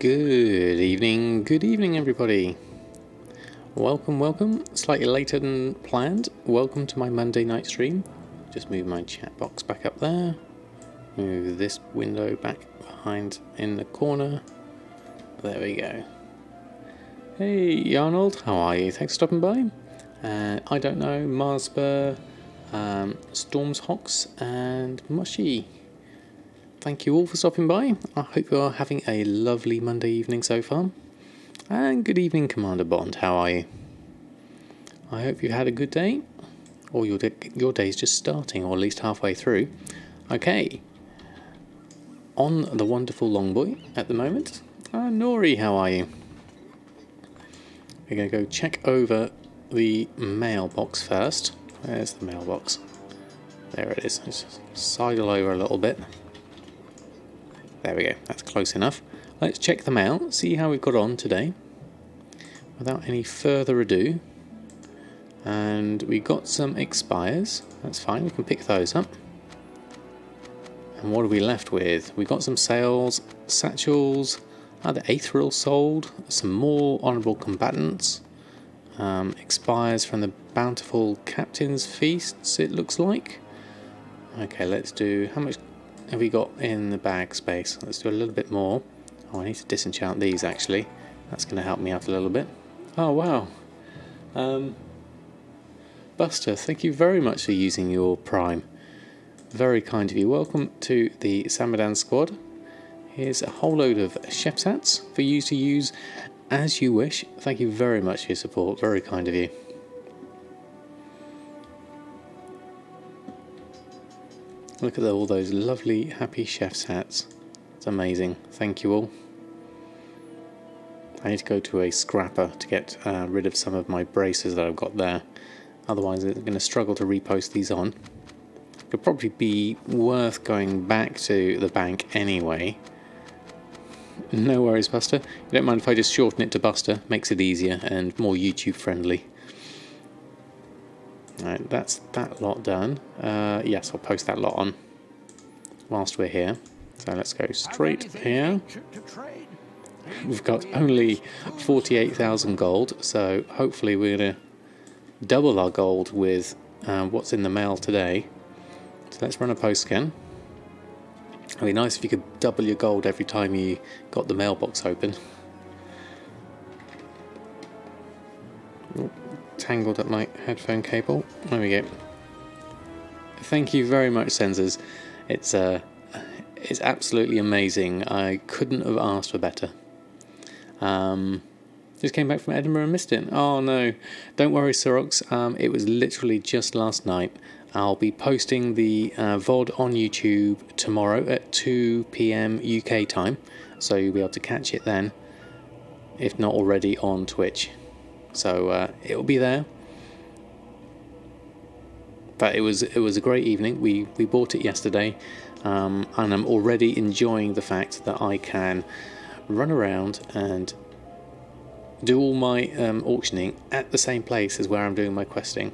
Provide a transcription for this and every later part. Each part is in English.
Good evening everybody. Welcome, slightly later than planned. Welcome to my Monday night stream. Just move my chat box back up there. Move this window back behind in the corner. There we go. Hey Arnold, how are you? Thanks for stopping by. I don't know, Marsper, Stormsong and Mushy. Thank you all for stopping by. I hope you are having a lovely Monday evening so far. And good evening, Commander Bond. How are you? I hope you had a good day. Or your day's just starting, or at least halfway through. Okay. On the wonderful Longboy at the moment. Nori, how are you? We're going to go check over the mailbox first. There's the mailbox. There it is. Let's sidle over a little bit. There we go, that's close enough. Let's check them out, see how we've got on today. Without any further ado. And we got some expires, that's fine, we can pick those up. And what are we left with? We got some sales, satchels, the Aetheril sold, some more honourable combatants. Expires from the bountiful captain's feasts, it looks like. Okay, let's do, how much have we got in the bag space? Let's do a little bit more. Oh, I need to disenchant these actually. That's going to help me out a little bit. Oh wow. Buster, thank you very much for using your Prime. Very kind of you. Welcome to the Samadan squad. Here's a whole load of chef's hats for you to use as you wish. Thank you very much for your support. Very kind of you. Look at all those lovely, happy chef's hats. It's amazing. Thank you all. I need to go to a scrapper to get rid of some of my braces that I've got there. Otherwise, I'm going to struggle to repost these on. It'll probably be worth going back to the bank anyway. No worries, Buster. You don't mind if I just shorten it to Buster? Makes it easier and more YouTube friendly. Alright, that's that lot done. Yes, I'll post that lot on whilst we're here. So let's go straight here. We've got only 48,000 gold, so hopefully we're going to double our gold with what's in the mail today. So let's run a post scan. It'd be nice if you could double your gold every time you got the mailbox open. Tangled up my headphone cable. There we go. Thank you very much, Sensors. It's absolutely amazing. I couldn't have asked for better. Just came back from Edinburgh and missed it. Oh no, don't worry, Sirox. It was literally just last night. I'll be posting the VOD on YouTube tomorrow at 2 PM UK time, so you'll be able to catch it then, if not already on Twitch. So it'll be there. But it was a great evening. We bought it yesterday, and I'm already enjoying the fact that I can run around and do all my auctioning at the same place as where I'm doing my questing.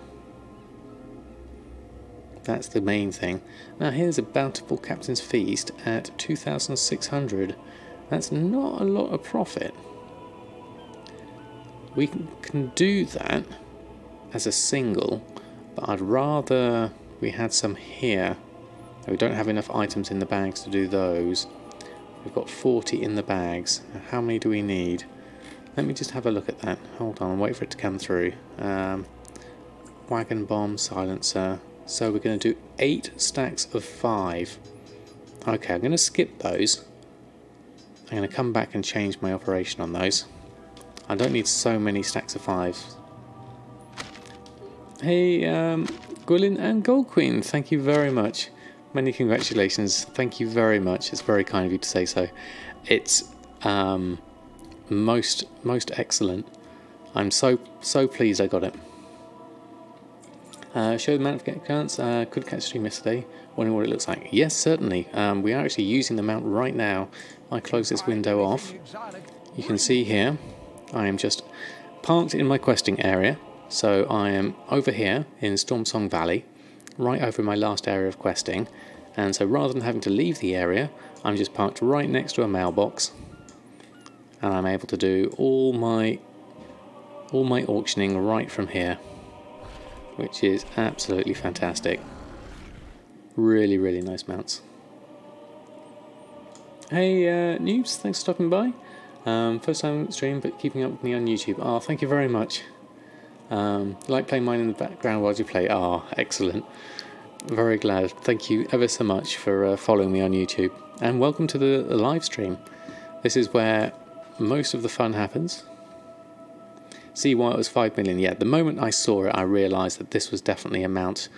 That's the main thing. Now here's a bountiful captain's feast at 2,600. That's not a lot of profit. We can do that as a single, but I'd rather we had some here. We don't have enough items in the bags to do those. We've got 40 in the bags. How many do we need? Let me just have a look at that. Hold on, wait for it to come through. Wagon bomb, silencer. So we're going to do 8 stacks of 5. Okay, I'm going to skip those. I'm going to come back and change my operation on those. I don't need so many stacks of 5s. Hey, Gwilyn and Gold Queen, thank you very much. Many congratulations. Thank you very much. It's very kind of you to say so. It's most excellent. I'm so pleased I got it. Show the mount of accounts. Could catch stream yesterday. Wondering what it looks like. Yes, certainly. We are actually using the mount right now. I close this window off. You can see here. I am just parked in my questing area, so I am over here in Stormsong Valley, right over my last area of questing, and so rather than having to leave the area, I'm just parked right next to a mailbox, and I'm able to do all my auctioning right from here, which is absolutely fantastic. Really, really nice mounts. Hey, Noobs, thanks for stopping by. First time stream, but keeping up with me on YouTube. Oh, thank you very much. Like playing mine in the background while you play. Ah, excellent. Very glad. Thank you ever so much for following me on YouTube. And welcome to the live stream. This is where most of the fun happens. See why it was 5 million. Yeah, the moment I saw it, I realised that this was definitely a mount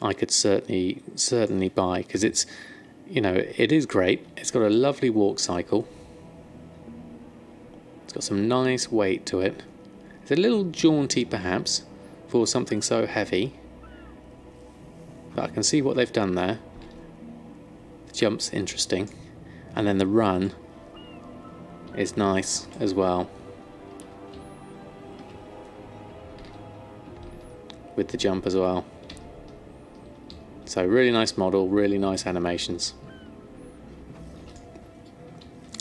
I could certainly buy, because it's, you know, it is great. It's got a lovely walk cycle. It's got some nice weight to it. It's a little jaunty perhaps for something so heavy, but I can see what they've done there. The jump's interesting, and then the run is nice as well, with the jump as well. So really nice model, really nice animations.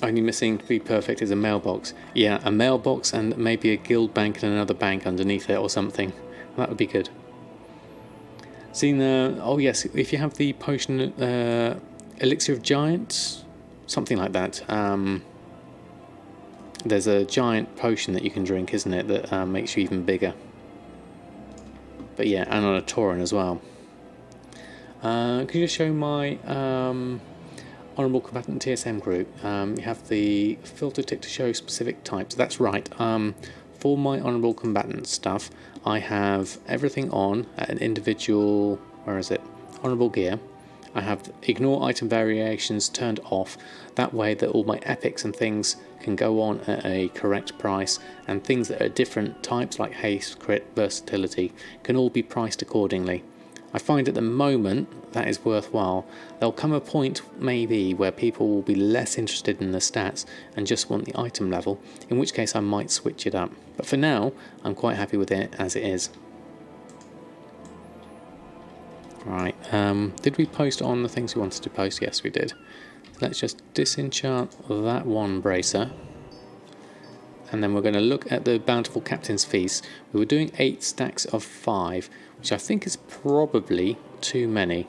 Only missing to be perfect is a mailbox. Yeah, a mailbox and maybe a guild bank and another bank underneath it or something. That would be good. Seen the... oh yes, if you have the potion Elixir of Giants, something like that. There's a giant potion that you can drink, isn't it, that makes you even bigger. But yeah, and on a Tauren as well. Can you just show my Honourable Combatant TSM group? You have the filter tick to show specific types. That's right. For my Honourable Combatant stuff, I have everything on at an individual, where is it? Honourable gear. I have ignore item variations turned off. That way that all my epics and things can go on at a correct price, and things that are different types like haste, crit, versatility can all be priced accordingly. I find at the moment that is worthwhile. There'll come a point maybe where people will be less interested in the stats and just want the item level, in which case I might switch it up. But for now, I'm quite happy with it as it is. Right, did we post on the things we wanted to post? Yes, we did. Let's just disenchant that one bracer. And then we're going to look at the Bountiful Captain's Feast. We were doing 8 stacks of 5, which I think is probably too many.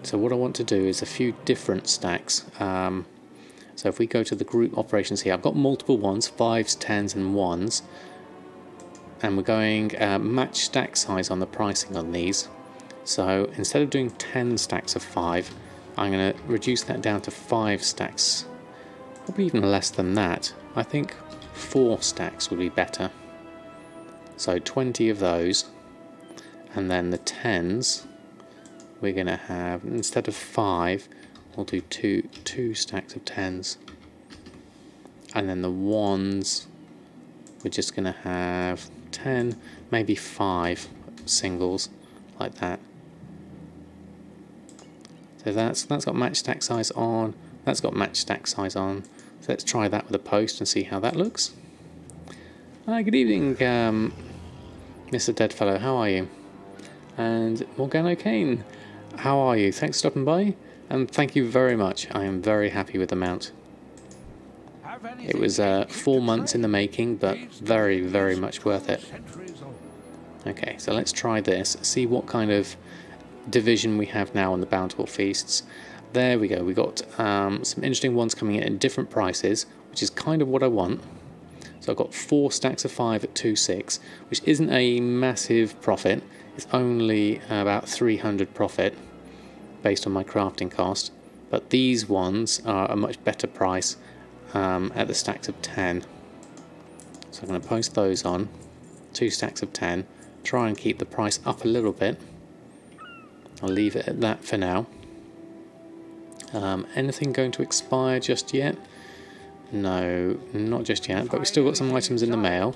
So what I want to do is a few different stacks. So if we go to the group operations here, I've got multiple ones, 5s, 10s and 1s. And we're going match stack size on the pricing on these. So instead of doing 10 stacks of 5, I'm going to reduce that down to 5 stacks. Probably even less than that. I think 4 stacks would be better. So 20 of those. And then the 10s, we're going to have, instead of 5, we'll do two stacks of 10s. And then the 1s, we're just going to have 10, maybe 5 singles, like that. So that's got match stack size on, that's got match stack size on. So let's try that with a post and see how that looks. Good evening, Mr. Deadfellow, how are you? And Morgano Kane, how are you? Thanks for stopping by, and thank you very much. I am very happy with the mount. It was 4 months in the making, but very, very much worth it. Okay, so let's try this, see what kind of division we have now on the Bountiful Feasts. There we go, we got some interesting ones coming in at different prices, which is kind of what I want. So I've got 4 stacks of 5 at 2.6, which isn't a massive profit. It's only about 300 profit based on my crafting cost, but these ones are a much better price at the stacks of 10. So I'm going to post those on, 2 stacks of 10, try and keep the price up a little bit. I'll leave it at that for now. Anything going to expire just yet? No, not just yet, but we've still got some items in the mail.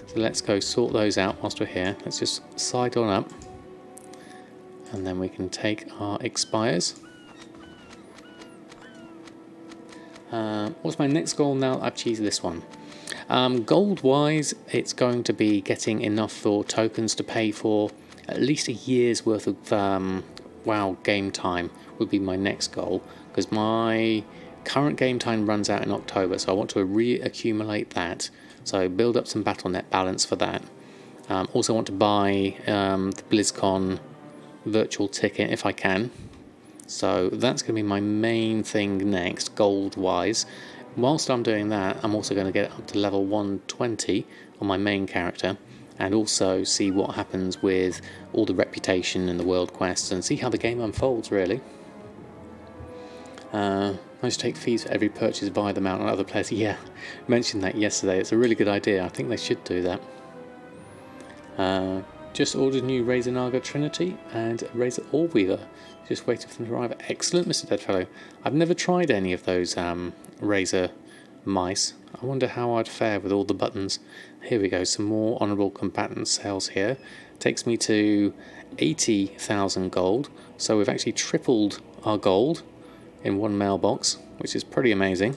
So let's go sort those out whilst we're here. Let's just slide on up, and then we can take our expires. What's my next goal now? I've cheesed this one. Gold wise, it's going to be getting enough for tokens to pay for at least a year's worth of WoW game time would be my next goal, because my current game time runs out in October, so I want to reaccumulate that. So build up some Battle.net balance for that. Also want to buy the BlizzCon virtual ticket if I can. So that's going to be my main thing next, gold-wise. Whilst I'm doing that, I'm also going to get up to level 120 on my main character, and also see what happens with all the reputation and the world quests, and see how the game unfolds, really. Most take fees for every purchase via the mount on other players. Yeah, mentioned that yesterday. It's a really good idea. I think they should do that. Just ordered new Razor Naga Trinity and Razor Allweaver. Just waiting for them to arrive. Excellent, Mr. Deadfellow. I've never tried any of those Razor mice. I wonder how I'd fare with all the buttons. Here we go, some more honourable combatant sales here. Takes me to 80,000 gold. So we've actually tripled our gold in one mailbox, which is pretty amazing.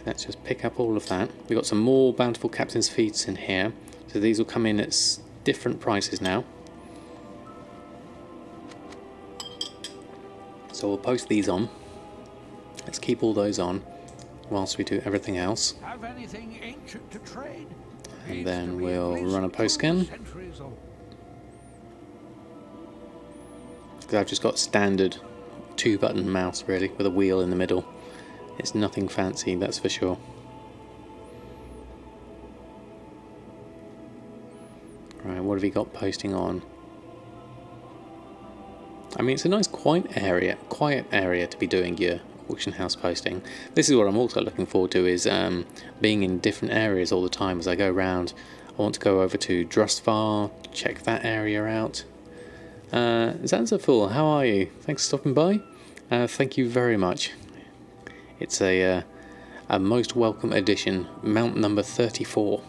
Let's just pick up all of that. We've got some more bountiful captain's feats in here. So these will come in at different prices now. So we'll post these on. Let's keep all those on whilst we do everything else. Have anything ancient to trade? And then we'll run a post scan. Because I've just got standard 2-button mouse really, with a wheel in the middle. It's nothing fancy, that's for sure. Right, what have we got posting on? I mean, it's a nice quiet area to be doing your auction house posting. This is what I'm also looking forward to, is being in different areas all the time as I go around. I want to go over to Drustvar, check that area out. Zanzaful, how are you? Thanks for stopping by. Thank you very much. It's a most welcome addition, mount number 34.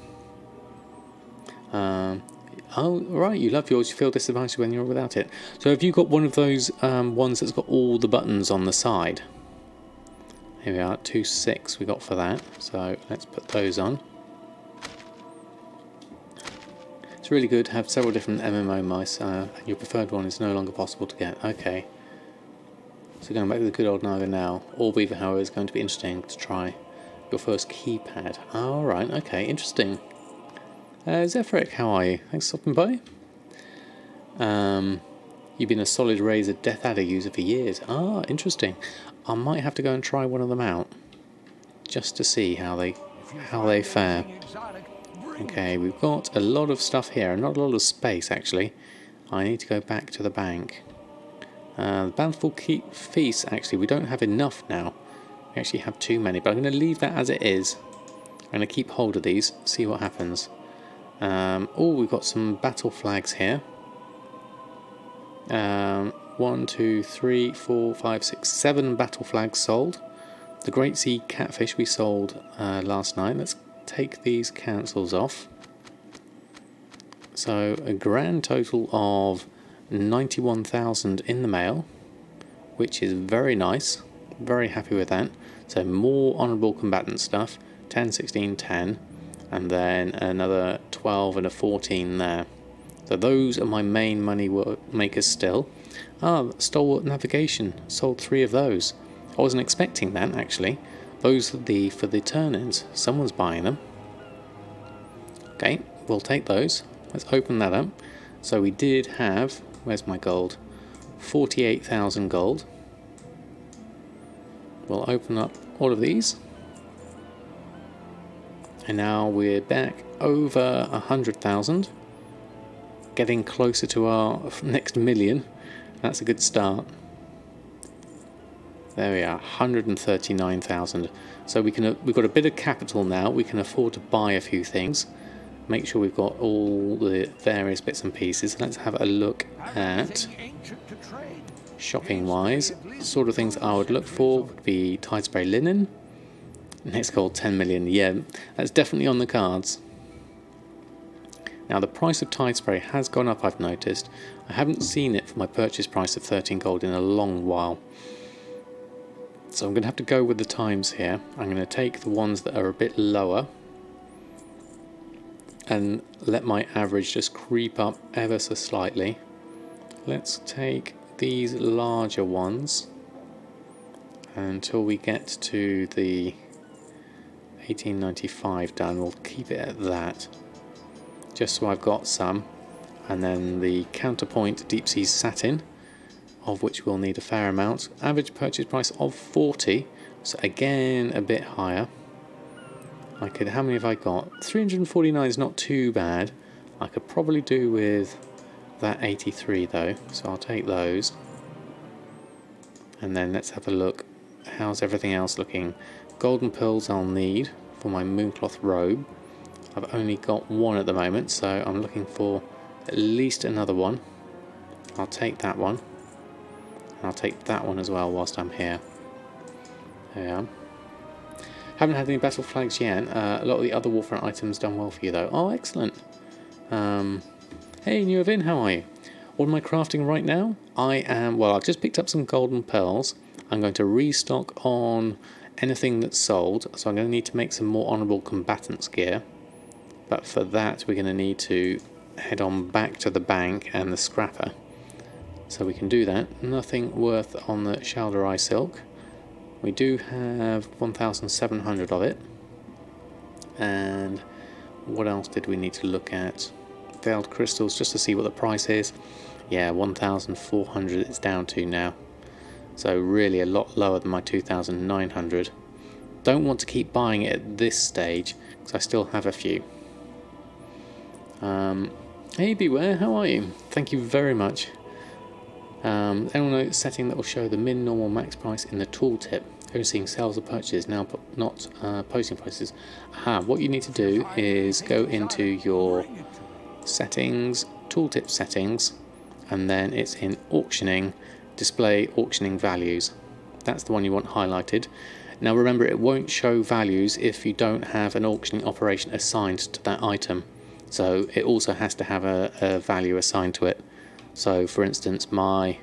Oh, right, you love yours, you feel disadvantaged when you're without it. So have you got one of those ones that's got all the buttons on the side? Here we are, 2.6 we got for that, so let's put those on. It's really good to have several different MMO mice, and your preferred one is no longer possible to get. Okay. So going back to the good old Naga now, Allweaver, however, is going to be interesting to try. Your first keypad. Alright, okay, interesting. Zephyric, how are you? Thanks for stopping by. You've been a solid Razor Death Adder user for years. Ah, interesting. I might have to go and try one of them out, just to see how they fare. Okay, we've got a lot of stuff here, not a lot of space actually. I need to go back to the bank. The Bountiful Feast, actually, we don't have enough now. We actually have too many, but I'm going to leave that as it is. I'm going to keep hold of these, see what happens. Oh, we've got some battle flags here. 1, 2, 3, 4, 5, 6, 7 battle flags sold. The Great Sea Catfish we sold last night. Let's take these cancels off. So a grand total of 91,000 in the mail, which is very nice. Very happy with that. So more honourable combatant stuff. 10, 16, 10. And then another 12 and a 14 there. So those are my main money makers still. Ah, Stalwart Navigation. Sold 3 of those. I wasn't expecting that, actually. Those are for the turn-ins. Someone's buying them. Okay, we'll take those. Let's open that up. So we did have, where's my gold? 48,000 gold. We'll open up all of these. And now we're back over 100,000. Getting closer to our next million. That's a good start. There we are, 139,000. So we've got a bit of capital now. We can afford to buy a few things. Make sure we've got all the various bits and pieces. Let's have a look at shopping wise. Sort of things I would look for would be tide spray linen. Next goal 10 million. Yeah, that's definitely on the cards. Now the price of tide spray has gone up, I've noticed. I haven't seen it for my purchase price of 13 gold in a long while. So I'm going to have to go with the times here. I'm going to take the ones that are a bit lower and let my average just creep up ever so slightly. Let's take these larger ones. until we get to the 1895 done. We'll keep it at that, just so I've got some. And then the counterpoint deep sea satin, of which we'll need a fair amount. Average purchase price of 40, so again a bit higher. I could, how many have I got? 349 is not too bad. I could probably do with that 83 though, so I'll take those. And then let's have a look. How's everything else looking? Golden pearls I'll need for my mooncloth robe. I've only got one at the moment, so I'm looking for at least another one. I'll take that one. And I'll take that one as well whilst I'm here. There we are. Haven't had any battle flags yet. A lot of the other Warfront items done well for you though. Oh, excellent. Hey, new Evin, how are you? What am I crafting right now? I am, well, I've just picked up some golden pearls. I'm going to restock on anything that's sold, so I'm going to need to make some more honourable combatants gear. But for that, we're going to need to head on back to the bank and the scrapper. So we can do that. Nothing worth on the Shalderai silk. We do have 1,700 of it. And what else did we need to look at? Veiled crystals, just to see what the price is. Yeah, 1,400 it's down to now. So really a lot lower than my 2,900. Don't want to keep buying it at this stage, because I still have a few. Hey Beware, how are you? Thank you very much. Anyone know setting that will show the min, normal, max price in the tooltip? Overseeing sales or purchases, now but not posting prices. What you need to do is go into your settings, tooltip settings, and then it's in auctioning, display auctioning values. That's the one you want highlighted. Now remember, it won't show values if you don't have an auctioning operation assigned to that item. So it also has to have a value assigned to it. So for instance, my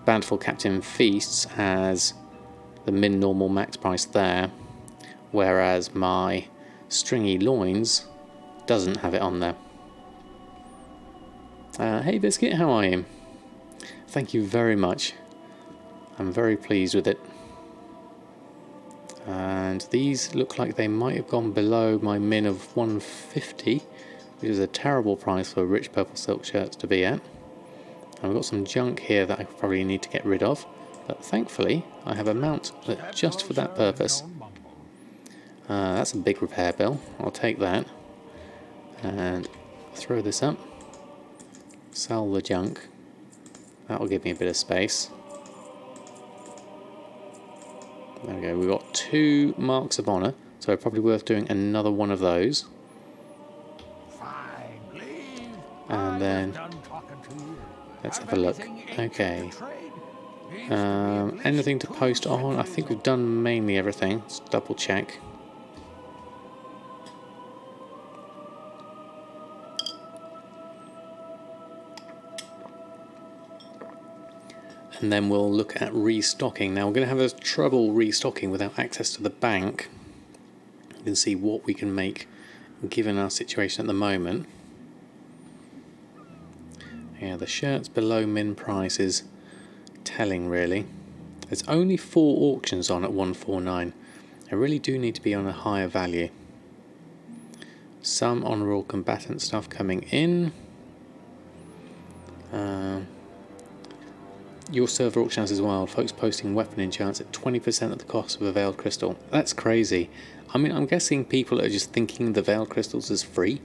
Bountiful Captain Feasts has the min, normal, max price there, whereas my Stringy Loins doesn't have it on there. Hey Biscuit, how are you? Thank you very much. I'm very pleased with it. And these look like they might have gone below my min of 150, which is a terrible price for rich purple silk shirts to be at. And I've got some junk here that I probably need to get rid of, but thankfully I have a mount just for that purpose. That's a big repair bill. I'll take that and throw this up. Sell the junk. That will give me a bit of space. There we go. We've got 2 marks of honour, so probably worth doing another one of those. And then let's have a look. Okay. Anything to post on? I think we've done mainly everything. Let's double check. And then we'll look at restocking. Now we're going to have a trouble restocking without access to the bank. You can see what we can make given our situation at the moment. Yeah, the shirts below min price is telling really. There's only 4 auctions on at 149. I really do need to be on a higher value. Some honourable combatant stuff coming in. Your server auction has as well, folks posting weapon enchants at 20% of the cost of a veiled crystal. That's crazy. I mean, I'm guessing people are just thinking the veiled crystals is free,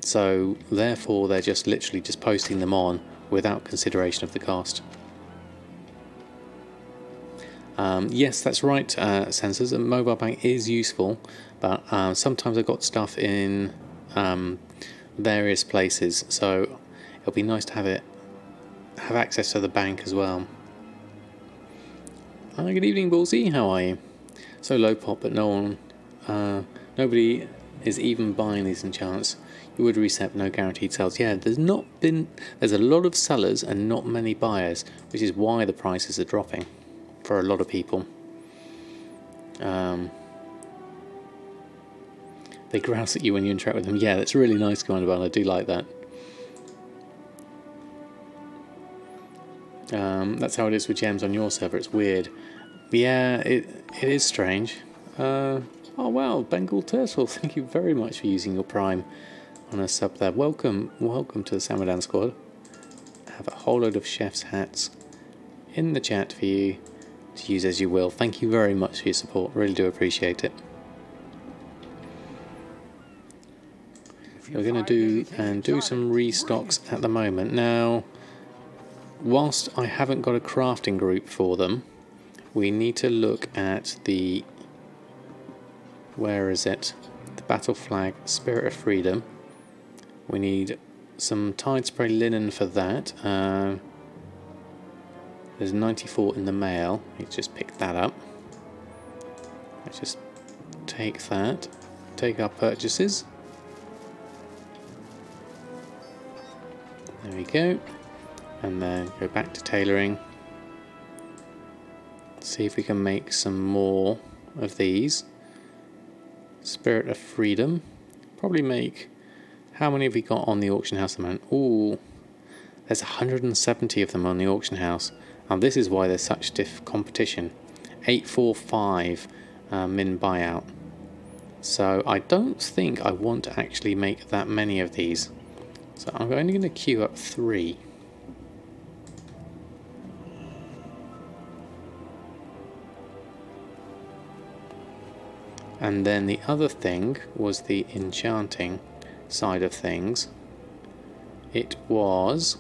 so therefore they're just literally just posting them on without consideration of the cost. Yes, that's right, Sensors. A mobile bank is useful, but sometimes I've got stuff in various places, so it'll be nice to have access to the bank as well. Good evening, Ballsy. How are you? So low pop, but nobody is even buying these enchants. You would reset, no guaranteed sales. Yeah, there's a lot of sellers and not many buyers, which is why the prices are dropping for a lot of people. They grouse at you when you interact with them. Yeah, that's really nice, Commander Bun. I do like that. That's how it is with gems on your server. It's weird. Yeah, it is strange. Oh wow, Bengal Turtle, thank you very much for using your Prime on a sub there. Welcome to the Samadan squad. I have a whole load of chef's hats in the chat for you to use as you will. Thank you very much for your support, really do appreciate it. We're going to do some restocks at the moment. Now, whilst I haven't got a crafting group for them, we need to look at the, where is it? The Battle Flag, Spirit of Freedom. We need some Tide Spray linen for that. There's 94 in the mail. Let's just pick that up. Let's just take that. Take our purchases. There we go. And then go back to tailoring. See if we can make some more of these. Spirit of Freedom. Probably make... How many have we got on the auction house at the moment? Ooh, there's 170 of them on the auction house. And this is why there's such stiff competition. 845 min buyout. So I don't think I want to actually make that many of these. So I'm only going to queue up 3. And then the other thing was the enchanting side of things. It was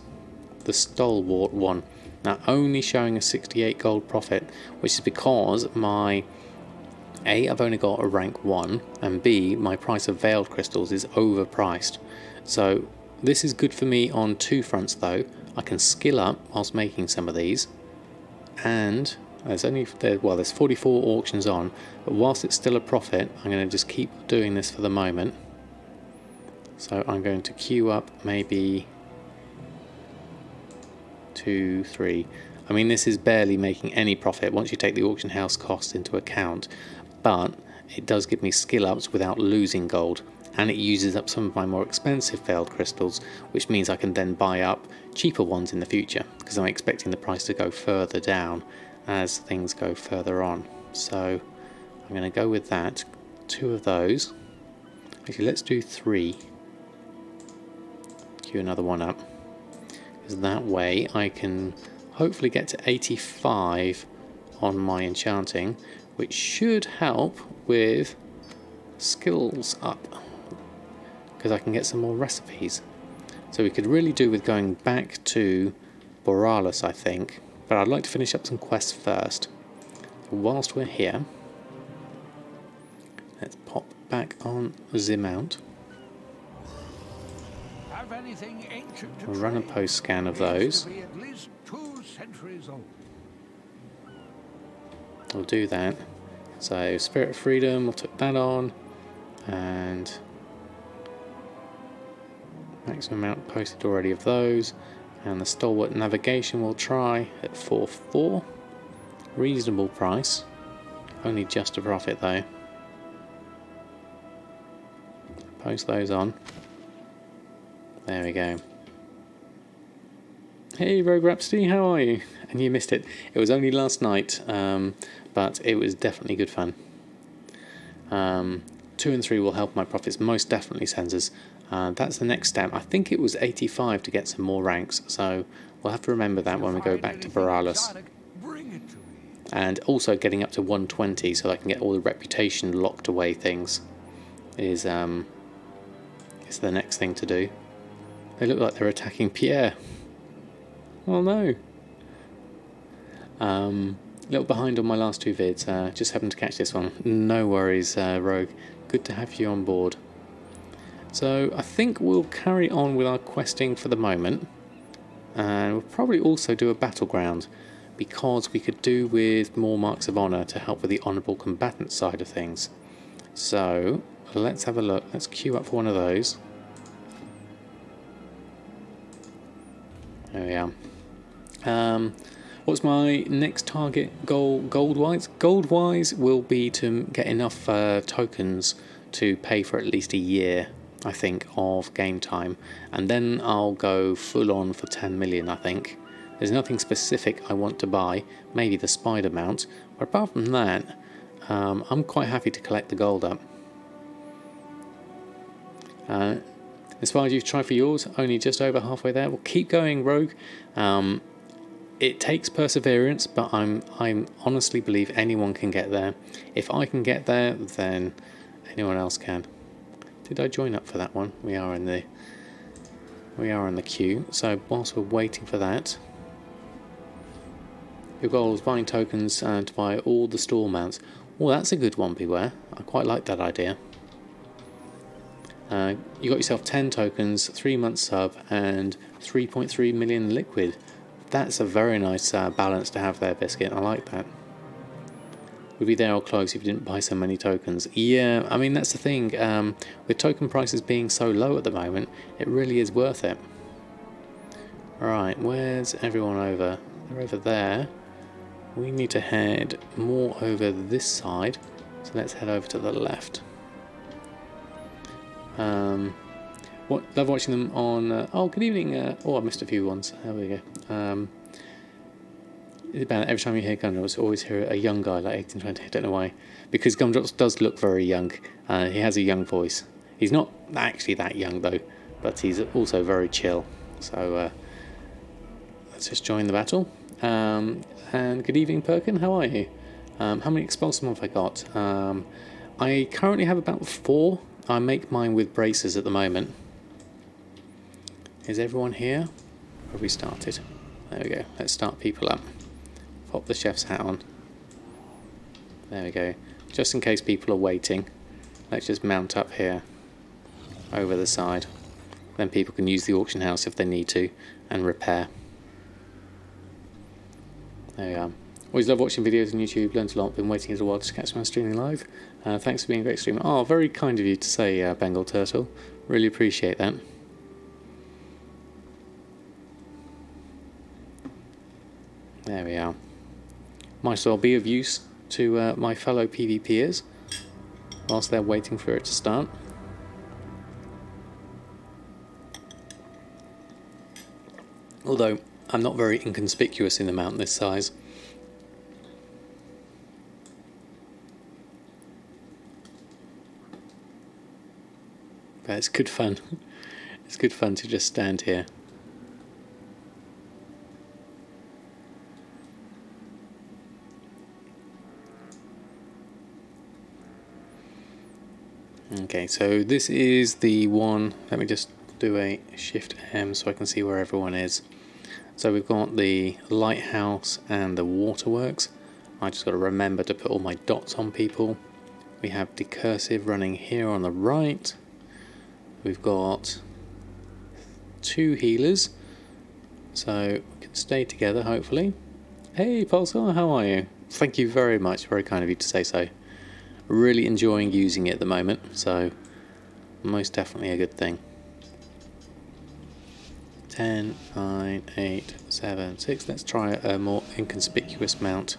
the stalwart one. Now only showing a 68 gold profit, which is because my A, I've only got a rank 1, and B, my price of veiled crystals is overpriced. So this is good for me on 2 fronts though. I can skill up whilst making some of these, and there's 44 auctions on, but whilst it's still a profit, I'm going to just keep doing this for the moment. So I'm going to queue up maybe 2, 3. I mean, this is barely making any profit once you take the auction house cost into account, but it does give me skill ups without losing gold, and it uses up some of my more expensive veiled crystals, which means I can then buy up cheaper ones in the future, because I'm expecting the price to go further down as things go further on. So I'm going to go with that. 2 of those. Actually, let's do 3. Queue another one up, because that way I can hopefully get to 85 on my enchanting, which should help with skills up, because I can get some more recipes. So we could really do with going back to Borealis, I think, but I'd like to finish up some quests first. Whilst we're here, let's pop back on the mount. We'll run a post scan of those. We'll do that. So Spirit of Freedom, we'll put that on, and maximum amount posted already of those. And the Stalwart Navigation we'll try at 4.4. Reasonable price. Only just a profit though. Post those on. There we go. Hey Rogue Rhapsody, how are you? And you missed it. It was only last night, but it was definitely good fun. 2 and 3 will help my profits, most definitely, Sensors. That's the next step. I think it was 85 to get some more ranks, so we'll have to remember that when we go back to Borealis. And also getting up to 120 so I can get all the reputation locked away things is the next thing to do. They look like they're attacking Pierre. Oh no. A little behind on my last 2 vids, just happened to catch this one. No worries, Rogue. Good to have you on board. So I think we'll carry on with our questing for the moment, and we'll probably also do a Battleground, because we could do with more marks of honour to help with the honourable combatant side of things. So let's have a look. Let's queue up for one of those. There we are. What's my next target goal gold-wise? Gold-wise will be to get enough tokens to pay for at least a year, I think, of game time. And then I'll go full on for 10 million, I think. There's nothing specific I want to buy. Maybe the spider mount, But apart from that, I'm quite happy to collect the gold up. As far as you've tried for yours, only just over halfway there. Well, keep going, Rogue. It takes perseverance, but I'm honestly believe anyone can get there. If I can get there, then anyone else can. Did I join up for that one? We are in the queue. So whilst we're waiting for that, your goal is buying tokens to buy all the store mounts. Well, that's a good one, Beware. I quite like that idea. You got yourself 10 tokens, 3 months sub, and 3.3 million liquid. That's a very nice balance to have there, Biscuit. I like that. We'd be there or close if you didn't buy so many tokens. Yeah, I mean, that's the thing. With token prices being so low at the moment, it really is worth it. Alright, where's everyone over? They're over there. We need to head more over this side. So let's head over to the left. Love watching them on... oh, good evening. I missed a few ones. There we go. Every time you hear Gumdrops, you always hear a young guy like 1820. I don't know why. Because Gumdrops does look very young. He has a young voice. He's not actually that young though, but he's also very chill. So let's just join the battle. And good evening, Perkin. How are you? How many expulsive have I got? I currently have about 4. I make mine with braces at the moment. Is everyone here? Or have we started? There we go. Let's start people up. Pop the chef's hat on. There we go. Just in case people are waiting, let's just mount up here over the side. Then people can use the auction house if they need to and repair. There we are. Always love watching videos on YouTube, learned a lot, been waiting a while to catch my streaming live. Thanks for being a great streamer. Oh, very kind of you to say, Bengal Turtle. Really appreciate that. There we are. Might as well be of use to my fellow PvPers whilst they're waiting for it to start. Although, I'm not very inconspicuous in the mount this size. But it's good fun. It's good fun to just stand here. Okay, so this is the one. Let me just do a Shift M so I can see where everyone is. So we've got the lighthouse and the waterworks. I just got to remember to put all my dots on people. We have decursive running here on the right. We've got 2 healers, so we can stay together hopefully. Hey Pulsar, how are you? Thank you very much, very kind of you to say so. Really enjoying using it at the moment, so most definitely a good thing. 10, 9, 8, 7, 6. Let's try a more inconspicuous mount.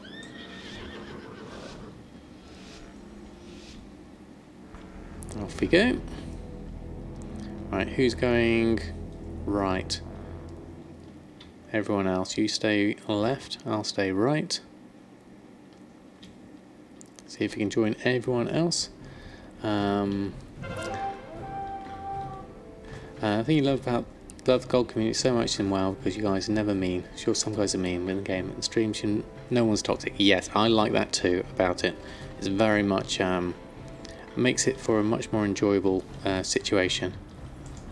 Off we go. Right, who's going right? Everyone else, you stay left, I'll stay right. See if we can join everyone else. I think you love the gold community so much in WoW because you guys are never mean. Sure, some guys are mean in the game. In streams, no one's toxic. Yes, I like that too about it. It's very much makes it for a much more enjoyable situation.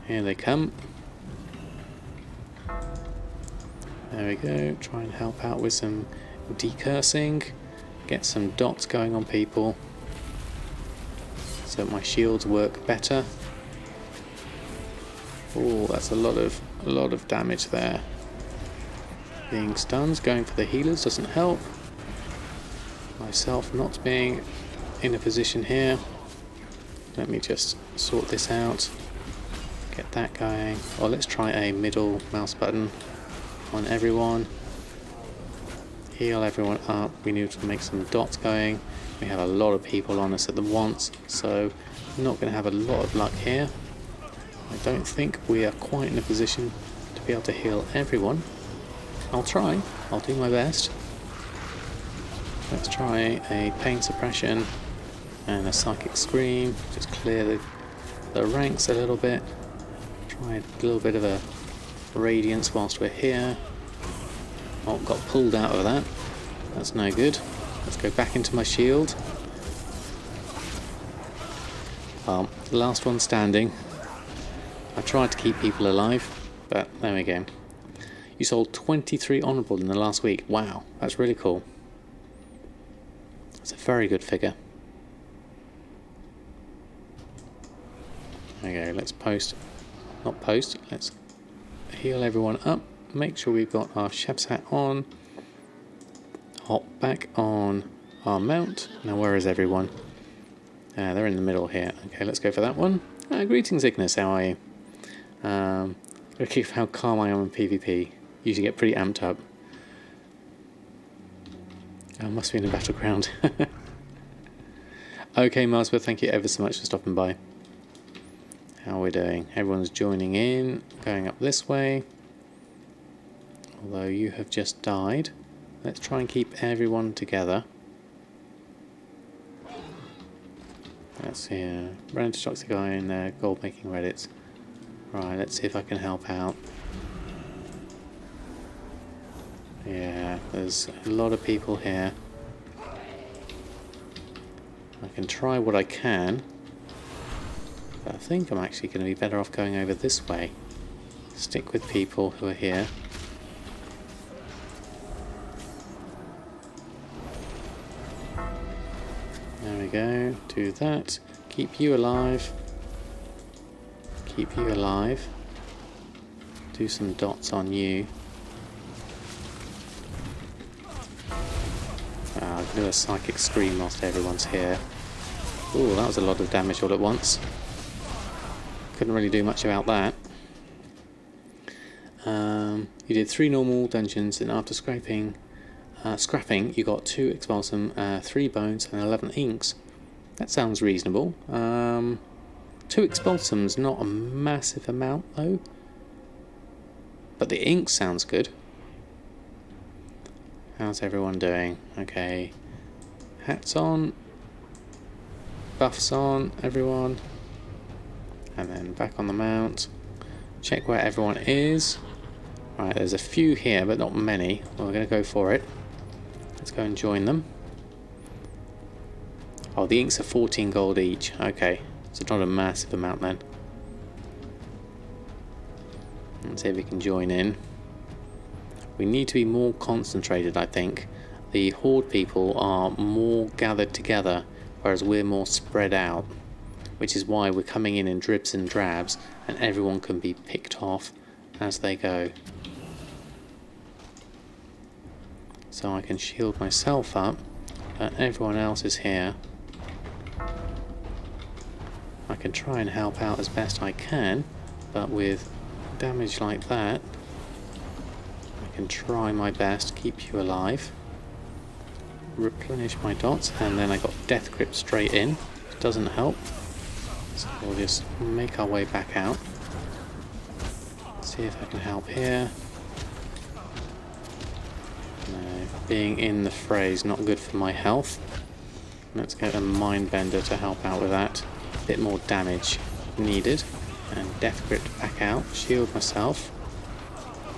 Here they come. There we go. Try and help out with some decursing. Get some dots going on people so my shields work better. Oh, that's a lot of damage there. Being stunned, going for the healers doesn't help. Myself not being in a position here. Let me just sort this out. Get that going. Or let's try a middle mouse button on everyone. Heal everyone up. We need to make some dots going. We have a lot of people on us at the once, so I'm not going to have a lot of luck here. I don't think we are quite in a position to be able to heal everyone. I'll try. I'll do my best. Let's try a pain suppression and a psychic scream. Just clear the ranks a little bit. Try a little bit of a radiance whilst we're here. Oh, got pulled out of that. That's no good. Let's go back into my shield. Well, last one standing. I tried to keep people alive, but there we go. You sold 23 honourable in the last week. Wow, that's really cool. That's a very good figure. There we go, let's let's heal everyone up. Make sure we've got our chef's hat on. Hop back on our mount. Now where is everyone? They're in the middle here. Okay, let's go for that one. Greetings, Ignis, how are you? Gotta keep how calm I am in PvP. Usually get pretty amped up. I must be in a Battleground. Okay, Marsworth, thank you ever so much for stopping by. How are we doing? Everyone's joining in, going up this way. Although you have just died. Let's try and keep everyone together. Let's see, random toxic guy in there, Goldmaking Reddits. Right, let's see if I can help out. Yeah, there's a lot of people here. I can try what I can, but I think I'm actually going to be better off going over this way. Stick with people who are here. There we go, do that. Keep you alive. Keep you alive. Do some dots on you. I'll do a psychic scream whilst everyone's here. Ooh, that was a lot of damage all at once. Couldn't really do much about that. You did 3 normal dungeons, and after scrapping you got 2 expulsum, 3 bones, and 11 inks. That sounds reasonable. 2 expulsum's not a massive amount though, but the ink sounds good. How's everyone doing? Okay, hats on, buffs on, everyone, and then back on the mount. Check where everyone is. Right, there's a few here, but not many. Well, we're going to go for it. Let's go and join them. Oh, the inks are 14 gold each. Okay, so not a massive amount then. Let's see if we can join in. We need to be more concentrated, I think. The Horde people are more gathered together, whereas we're more spread out. Which is why we're coming in dribs and drabs, and everyone can be picked off as they go. So I can shield myself up, but everyone else is here. I can try and help out as best I can, but with damage like that, I can try my best to keep you alive. Replenish my dots, and then I got death grip straight in. It doesn't help. So we'll just make our way back out. See if I can help here. No, being in the fray is not good for my health. Let's get a Mindbender to help out with that. A bit more damage needed. And death grip back out. Shield myself.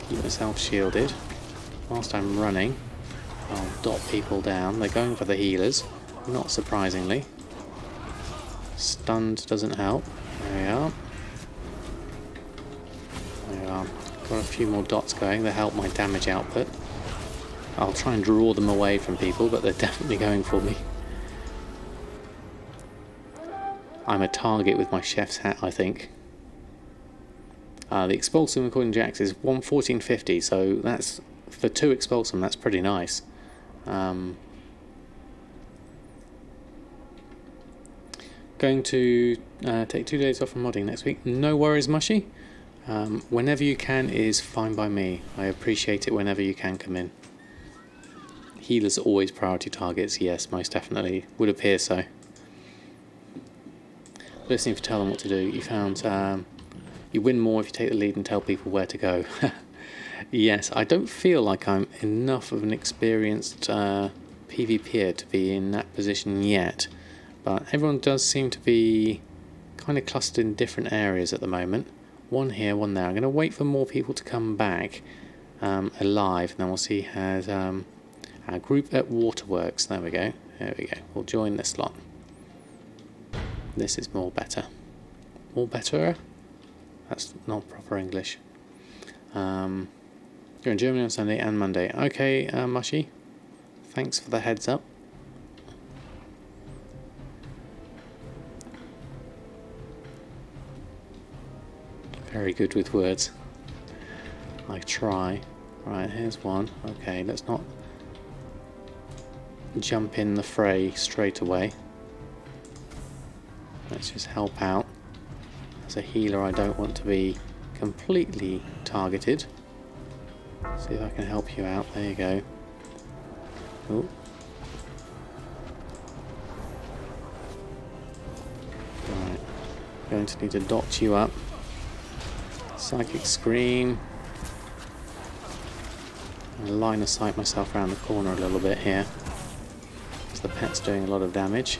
Keep myself shielded. Whilst I'm running, I'll dot people down. They're going for the healers, not surprisingly. Stunned doesn't help. There we are. There we are. Got a few more dots going. They help my damage output. I'll try and draw them away from people, but they're definitely going for me. I'm a target with my chef's hat, I think. The expulsum, according to Jax, is 114.50, so that's for 2 expulsum. That's pretty nice. Going to take 2 days off from modding next week. No worries, Mushy. Whenever you can is fine by me. I appreciate it whenever you can come in. Healers are always priority targets. Yes, most definitely. Would appear so. Listening to tell them what to do. You found you win more if you take the lead and tell people where to go. Yes, I don't feel like I'm enough of an experienced PvPer to be in that position yet, but everyone does seem to be kind of clustered in different areas at the moment. One here, one there. I'm going to wait for more people to come back alive, and then we'll see has our group at Waterworks. There we go. There we go. We'll join this lot. This is more better. More better? That's not proper English. You're in Germany on Sunday and Monday. Okay, Mushy. Thanks for the heads up. Very good with words. I try. Right, here's one. Okay, let's not jump in the fray straight away. Let's just help out. As a healer, I don't want to be completely targeted. See if I can help you out. There you go. Ooh. Right. Going to need to dot you up. Psychic Scream. I'll line of sight myself around the corner a little bit here, because the pet's doing a lot of damage.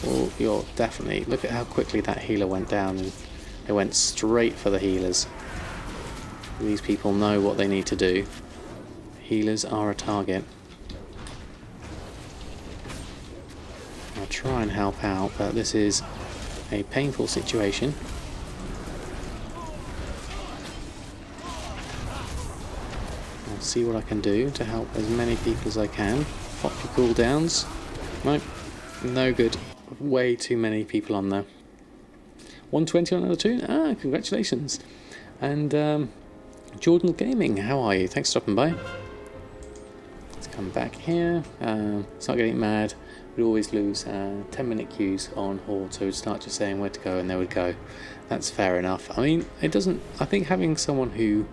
Oh, you're definitely... Look at how quickly that healer went down, and they went straight for the healers. These people know what they need to do. Healers are a target. I'll try and help out, but this is a painful situation. I'll see what I can do to help as many people as I can. Pop your cooldowns. Nope, no good. Way too many people on there. 120 on another tune? Ah, congratulations. And Jordan Gaming, how are you? Thanks for stopping by. Let's come back here. Start getting mad. We'd always lose 10-minute queues on Horde, so we'd start just saying where to go and they would go. That's fair enough. I mean, it doesn't... I think having someone who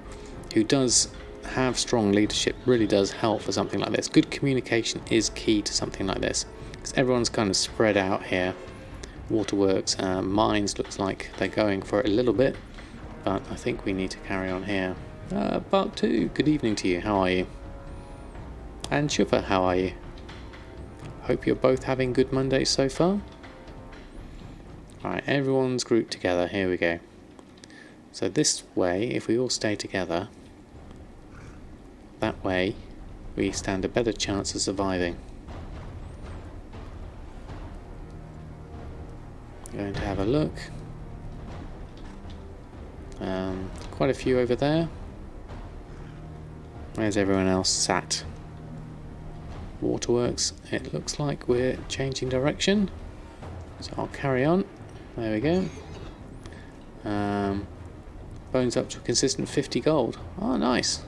does have strong leadership really does help for something like this. Good communication is key to something like this, because everyone's kind of spread out here. Waterworks, Mines looks like they're going for it a little bit, but I think we need to carry on here. Bark 2, good evening to you. How are you? And Chupa, how are you? Hope you're both having good Mondays so far. Alright, everyone's grouped together. Here we go. So this way, if we all stay together, that way we stand a better chance of surviving. Going to have a look. Quite a few over there. Where's everyone else sat? Waterworks, it looks like we're changing direction, so I'll carry on. There we go. Bones up to a consistent 50 gold. Oh, nice.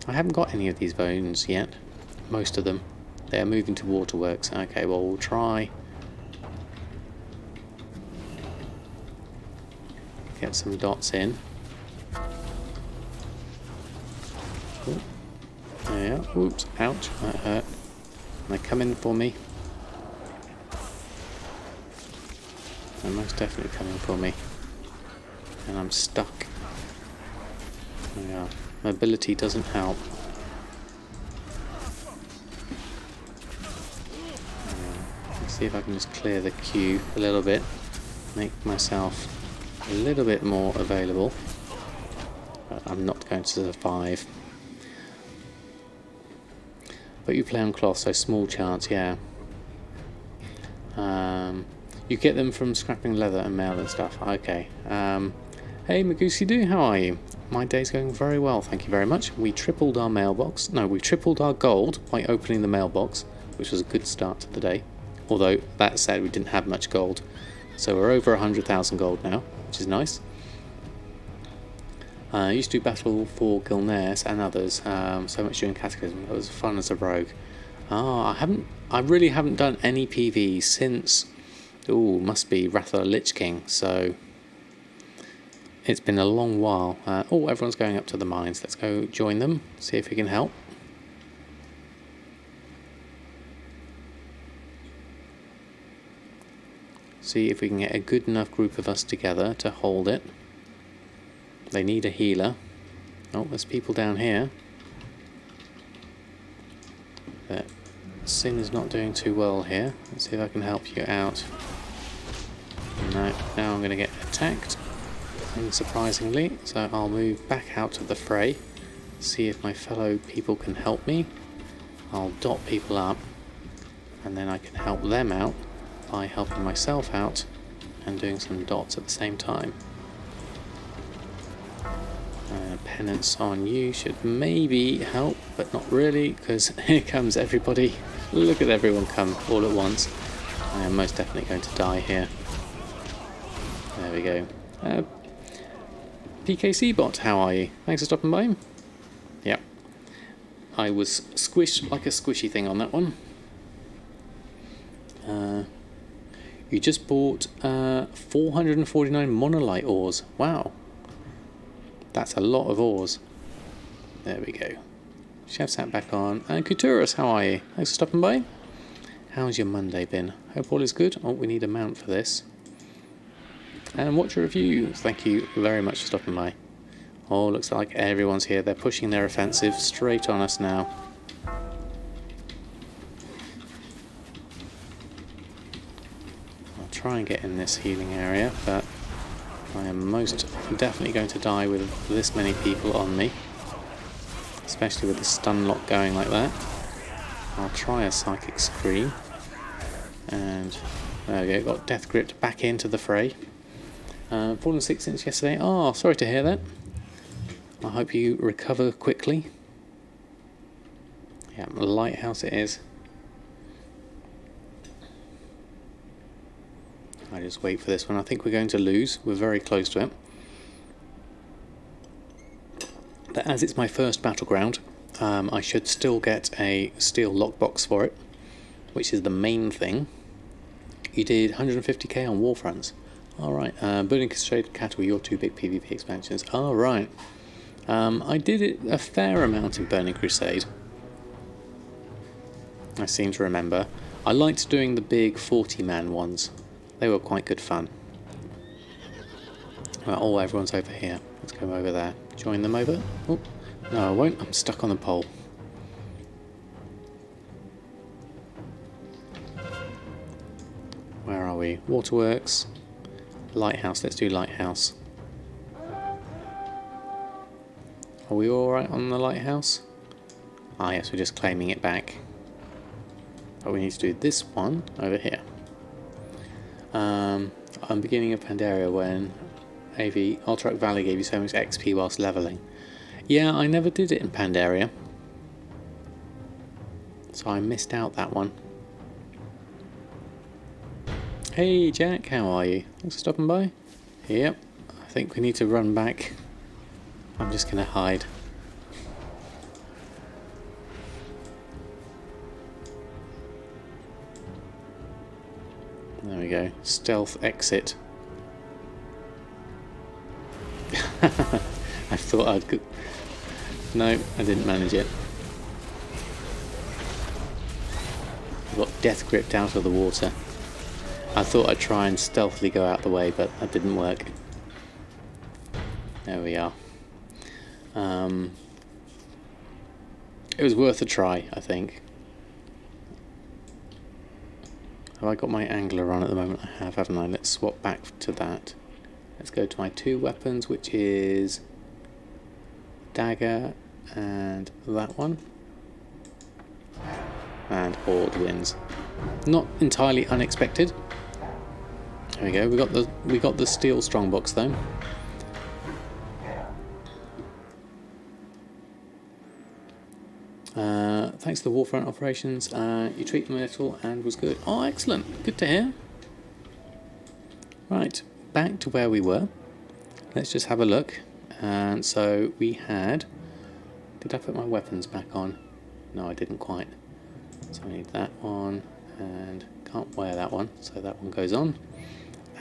I haven't got any of these bones yet. Most of them. They are moving to Waterworks. Okay, well, we'll try. Get some dots in. Ooh. Yeah, oops, ouch, that hurt. They're coming for me. They're most definitely coming for me. And I'm stuck. Yeah, mobility doesn't help. Let's see if I can just clear the queue a little bit. Make myself a little bit more available. But I'm not going to survive. But you play on cloth, so small chance, yeah. You get them from scrapping leather and mail and stuff. Okay. Hey, Magoosey Doo, how are you? My day's going very well, thank you very much. We tripled our mailbox. No, we tripled our gold by opening the mailbox, which was a good start to the day. Although, that said, we didn't have much gold. So we're over 100,000 gold now, which is nice. I used to do Battle for Gilnares and others, so much during Cataclysm. It was fun as a rogue. I really haven't done any PV since, must be Wrath of the Lich King, so it's been a long while. Everyone's going up to the mines. Let's go join them, see if we can help. See if we can get a good enough group of us together to hold it. They need a healer. Oh, there's people down here. Sin is not doing too well here. Let's see if I can help you out. No, now I'm going to get attacked, unsurprisingly, so I'll move back out of the fray, see if my fellow people can help me. I'll dot people up, and then I can help them out by helping myself out and doing some dots at the same time. Penance on you should maybe help, but not really, because here comes everybody. Look at everyone come all at once. I am most definitely going to die here. There we go. PKC bot, how are you? Thanks for stopping by. Yep. I was squished like a squishy thing on that one. You just bought 449 monolite ores. Wow. That's a lot of ores. There we go. Chef's hat back on. And Couturus, how are you? Thanks for stopping by. How's your Monday been? Hope all is good. Oh, we need a mount for this. And watch a review. Thank you very much for stopping by. Oh, looks like everyone's here. They're pushing their offensive straight on us now. I'll try and get in this healing area, but I am most definitely going to die with this many people on me. Especially with the stun lock going like that. I'll try a Psychic Scream. And there we go, got Death Gripped back into the fray. Fallen 6 since yesterday. Oh, sorry to hear that. I hope you recover quickly. Yeah, lighthouse it is. I just wait for this one. I think we're going to lose. We're very close to it. But as it's my first Battleground, I should still get a steel lockbox for it, which is the main thing. You did 150k on Warfronts. Alright, Burning Crusade, Cattle, your 2 big PvP expansions. Alright. I did it a fair amount in Burning Crusade. I seem to remember. I liked doing the big 40-man ones. They were quite good fun. Right, oh, everyone's over here. Let's go over there. Join them over. Oh, no, I won't. I'm stuck on the pole. Where are we? Waterworks. Lighthouse. Let's do Lighthouse. Are we alright on the Lighthouse? Ah, yes, we're just claiming it back. But we need to do this one over here. I'm beginning of Pandaria when AV Alterac Valley gave you so much XP whilst leveling. Yeah, I never did it in Pandaria, so I missed out that one. Hey Jack, how are you? Thanks for stopping by. Yep, I think we need to run back. I'm just gonna hide. There we go. Stealth exit. I thought I'd... No, I didn't manage it. I got death gripped out of the water. I thought I'd try and stealthily go out the way, but that didn't work. There we are. It was worth a try, I think. Have I got my angler on at the moment? I have, haven't I? Let's swap back to that. Let's go to my 2 weapons, which is dagger and that one. And Horde wins. Not entirely unexpected. There we go. We got the steel strongbox though. Thanks to the Warfront operations, you treat them a little and was good. Oh, excellent. Good to hear. Right, back to where we were. Let's just have a look. And so we had... Did I put my weapons back on? No, I didn't quite. So I need that one, and can't wear that one, so that one goes on.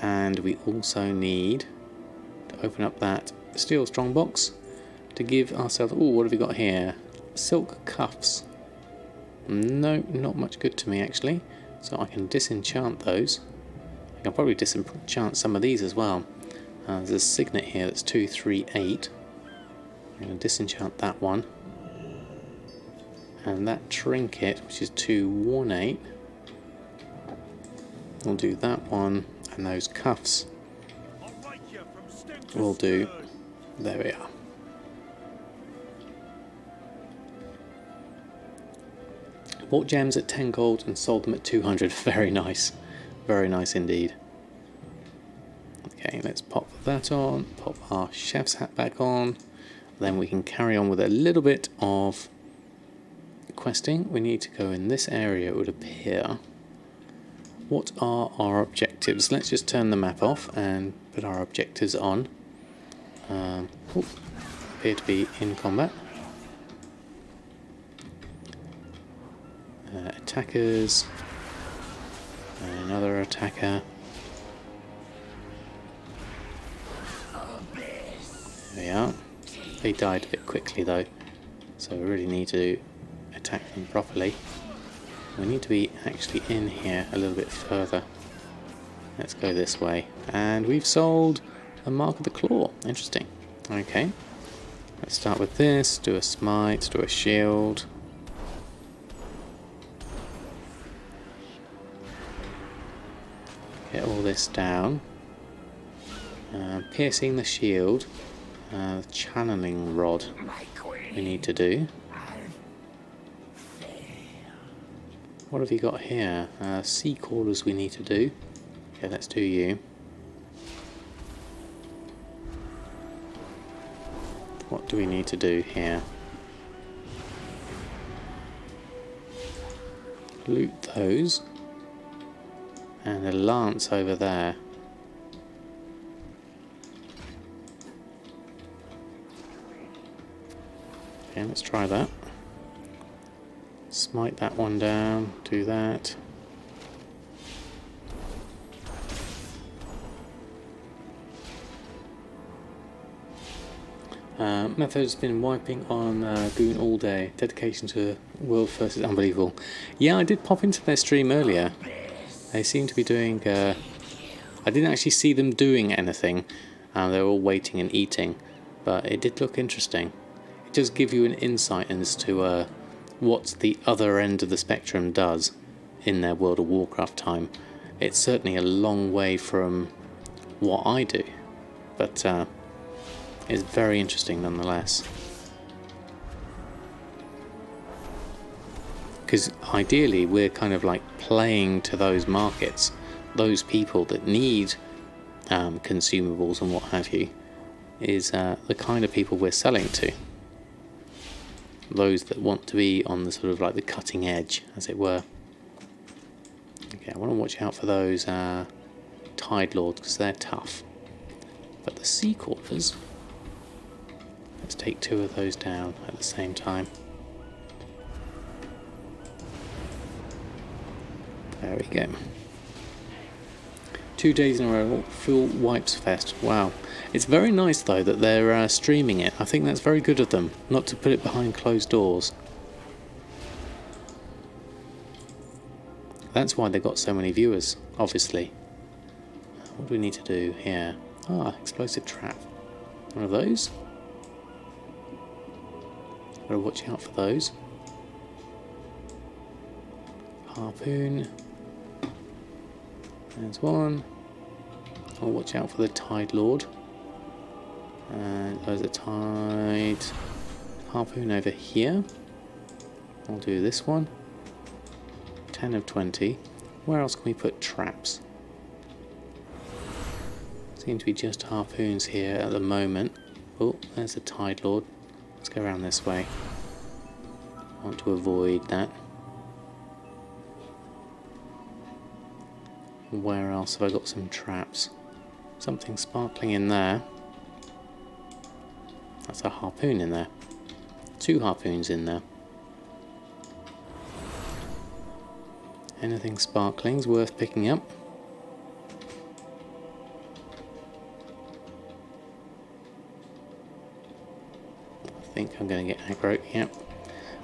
And we also need to open up that steel strongbox to give ourselves... Oh, what have we got here? Silk cuffs. No, not much good to me actually. So I can disenchant those. I can probably disenchant some of these as well. There's a signet here that's 238. I'm going to disenchant that one. And that trinket, which is 218, we'll do that one, and those cuffs we'll do. There we are. Bought gems at 10 gold and sold them at 200. Very nice. Very nice indeed. Okay, let's pop that on. Pop our chef's hat back on. Then we can carry on with a little bit of questing. We need to go in this area, it would appear. What are our objectives? Let's just turn the map off and put our objectives on. Appear to be in combat. Attackers, and another attacker. There we are. They died a bit quickly though, so we really need to attack them properly. We need to be actually in here a little bit further. Let's go this way. And we've sold a Mark of the Claw. Interesting. Okay. Let's start with this, do a smite, do a shield. Get all this down. Piercing the shield. Channeling rod we need to do. What have you got here? Sea crawlers we need to do. Okay, let's do you. What do we need to do here? Loot those. And a lance over there. Okay, let's try that. Smite that one down, do that. Method's been wiping on Goon all day. Dedication to World versus Unbelievable. Yeah, I did pop into their stream earlier. They seem to be doing... I didn't actually see them doing anything. They were all waiting and eating. But it did look interesting. It does give you an insight as to what the other end of the spectrum does in their World of Warcraft time. It's certainly a long way from what I do. But it's very interesting nonetheless. Because ideally we're kind of like playing to those markets, those people that need consumables and what have you, is the kind of people we're selling to. Those that want to be on the sort of like the cutting edge, as it were. Okay, I want to watch out for those Tide Lords because they're tough. But the Sea Crawlers, let's take 2 of those down at the same time. There we go. 2 days in a row, full wipes fest. Wow. It's very nice though that they're streaming it. I think that's very good of them, not to put it behind closed doors. That's why they got so many viewers, obviously. What do we need to do here? Ah, explosive trap. One of those. Gotta watch out for those. Harpoon. There's one. I'll watch out for the Tide Lord. And there's a Tide Harpoon over here. I'll do this one. 10 of 20. Where else can we put traps? Seem to be just harpoons here at the moment. Oh, there's a Tide Lord. Let's go around this way. I want to avoid that. Where else have I got some traps? Something sparkling in there. That's a harpoon in there. 2 harpoons in there. Anything sparkling's worth picking up. I think I'm going to get aggro. Yep.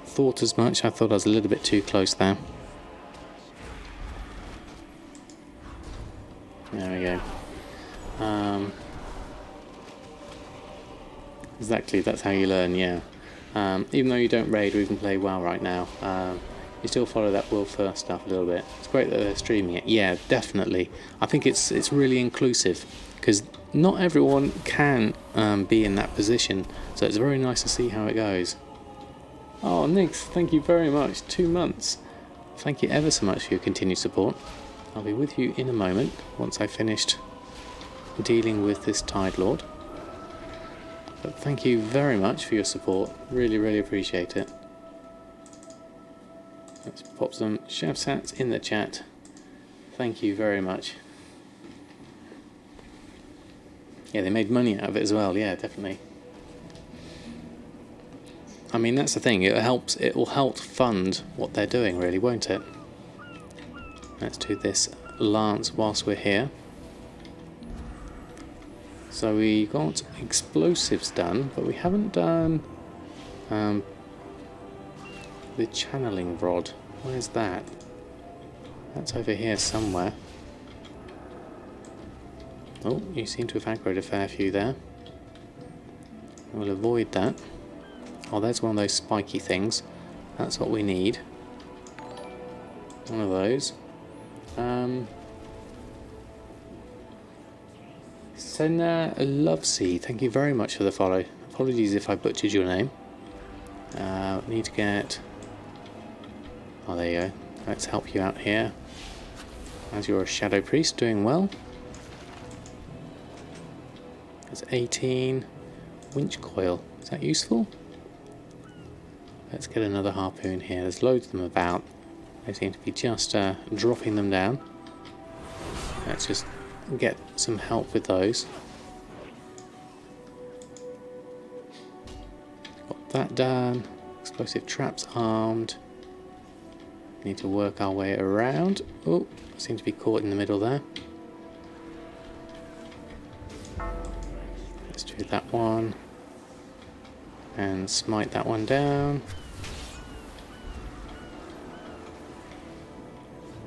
Thought as much. I thought I was a little bit too close there. There we go. Exactly, that's how you learn, yeah. Even though you don't raid or even play WoW right now, you still follow that World First stuff a little bit. It's great that they're streaming it. Yeah, definitely. I think it's really inclusive, because not everyone can be in that position, so it's very nice to see how it goes. Oh, Nix, thank you very much. 2 months. Thank you ever so much for your continued support. I'll be with you in a moment once I've finished dealing with this Tide Lord. But thank you very much for your support. Really, really appreciate it. Let's pop some Shavsats in the chat. Thank you very much. Yeah, they made money out of it as well. Yeah, definitely. I mean, that's the thing. It will help fund what they're doing, really, won't it? Let's do this lance whilst we're here. So we got explosives done, but we haven't done the channeling rod. Where's that? That's over here somewhere. Oh, you seem to have aggroed a fair few there. We'll avoid that. Oh, there's one of those spiky things. That's what we need. One of those. Senna Lovesea, thank you very much for the follow. Apologies if I butchered your name. Need to get... Oh, there you go. Let's help you out here. As you're a Shadow Priest, doing well. That's 18. Winch coil. Is that useful? Let's get another harpoon here. There's loads of them about. They seem to be just dropping them down. Let's just get some help with those. Got that done. Explosive traps armed. Need to work our way around. Oh, seem to be caught in the middle there. Let's do that one. And smite that one down.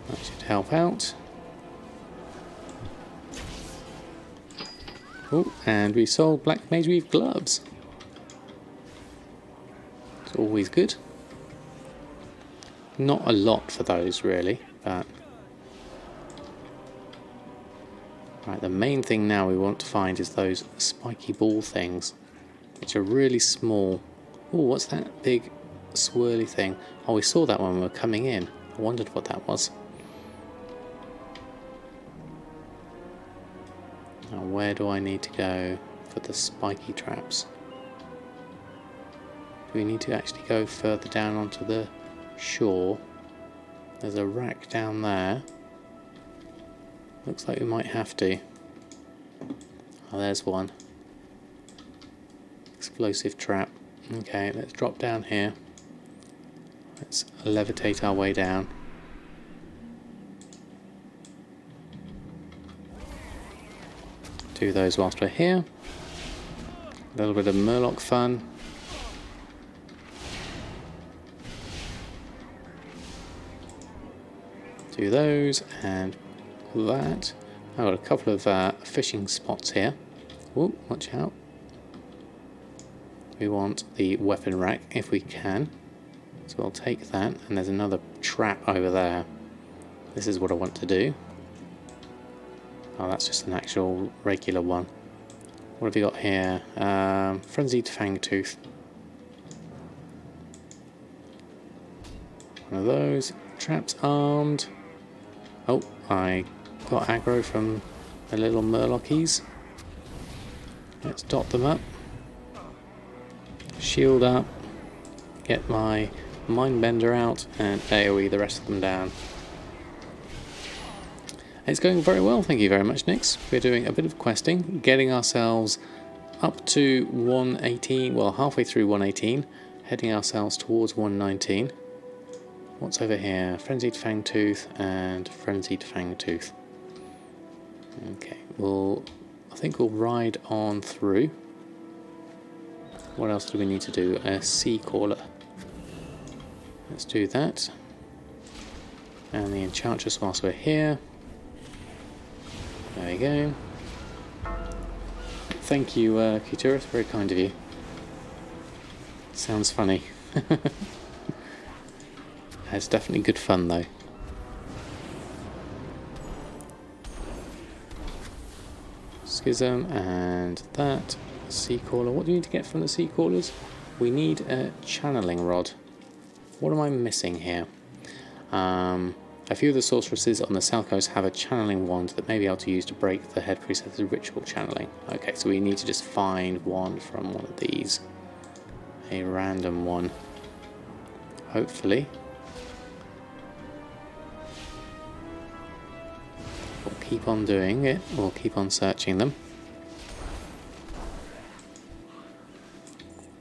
That should help out. Oh, and we sold Black Mage Weave gloves. It's always good. Not a lot for those really, but... Right, the main thing now we want to find is those spiky ball things, which are really small. Oh, what's that big swirly thing? Oh, we saw that when we were coming in. I wondered what that was. Now, where do I need to go for the spiky traps? Do we need to actually go further down onto the shore? There's a rack down there. Looks like we might have to. Oh, there's one. Explosive trap. Okay, let's drop down here. Let's levitate our way down. Do those whilst we're here. A little bit of Murloc fun. Do those and that. I've got a couple of fishing spots here. Oh, watch out. We want the weapon rack if we can. So we'll take that, and there's another trap over there. This is what I want to do. Oh, that's just an actual regular one. What have we got here? Frenzied Fangtooth. One of those. Traps armed. Oh, I got aggro from the little Murlockies. Let's dot them up. Shield up. Get my Mindbender out and AoE the rest of them down. It's going very well, thank you very much, Nix. We're doing a bit of questing, getting ourselves up to 118, well, halfway through 118, heading ourselves towards 119. What's over here? Frenzied Fangtooth and Frenzied Fangtooth. Okay, I think we'll ride on through. What else do we need to do? A sea caller. Let's do that. And the Enchantress whilst we're here. There we go. Thank you, Kuturus, very kind of you. Sounds funny. It's definitely good fun though. Schism and that. Sea Caller. What do you need to get from the Sea Callers? We need a channeling rod. What am I missing here? A few of the sorceresses on the south coast have a channeling wand that may be able to use to break the head priestess's ritual channeling. Okay, so we need to just find one from one of these. A random one. Hopefully. We'll keep on doing it. We'll keep on searching them.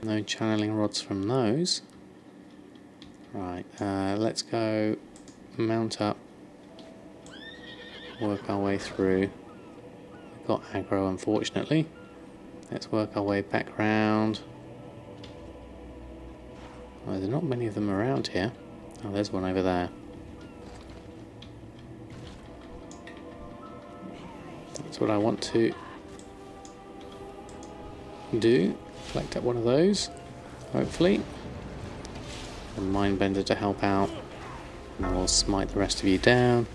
No channeling rods from those. Right, let's go mount up, work our way through. We've got aggro, unfortunately. Let's work our way back round. Oh, there's not many of them around here. Oh, there's one over there. That's what I want to do. Collect up one of those, hopefully. A Mindbender to help out. And then we'll smite the rest of you down.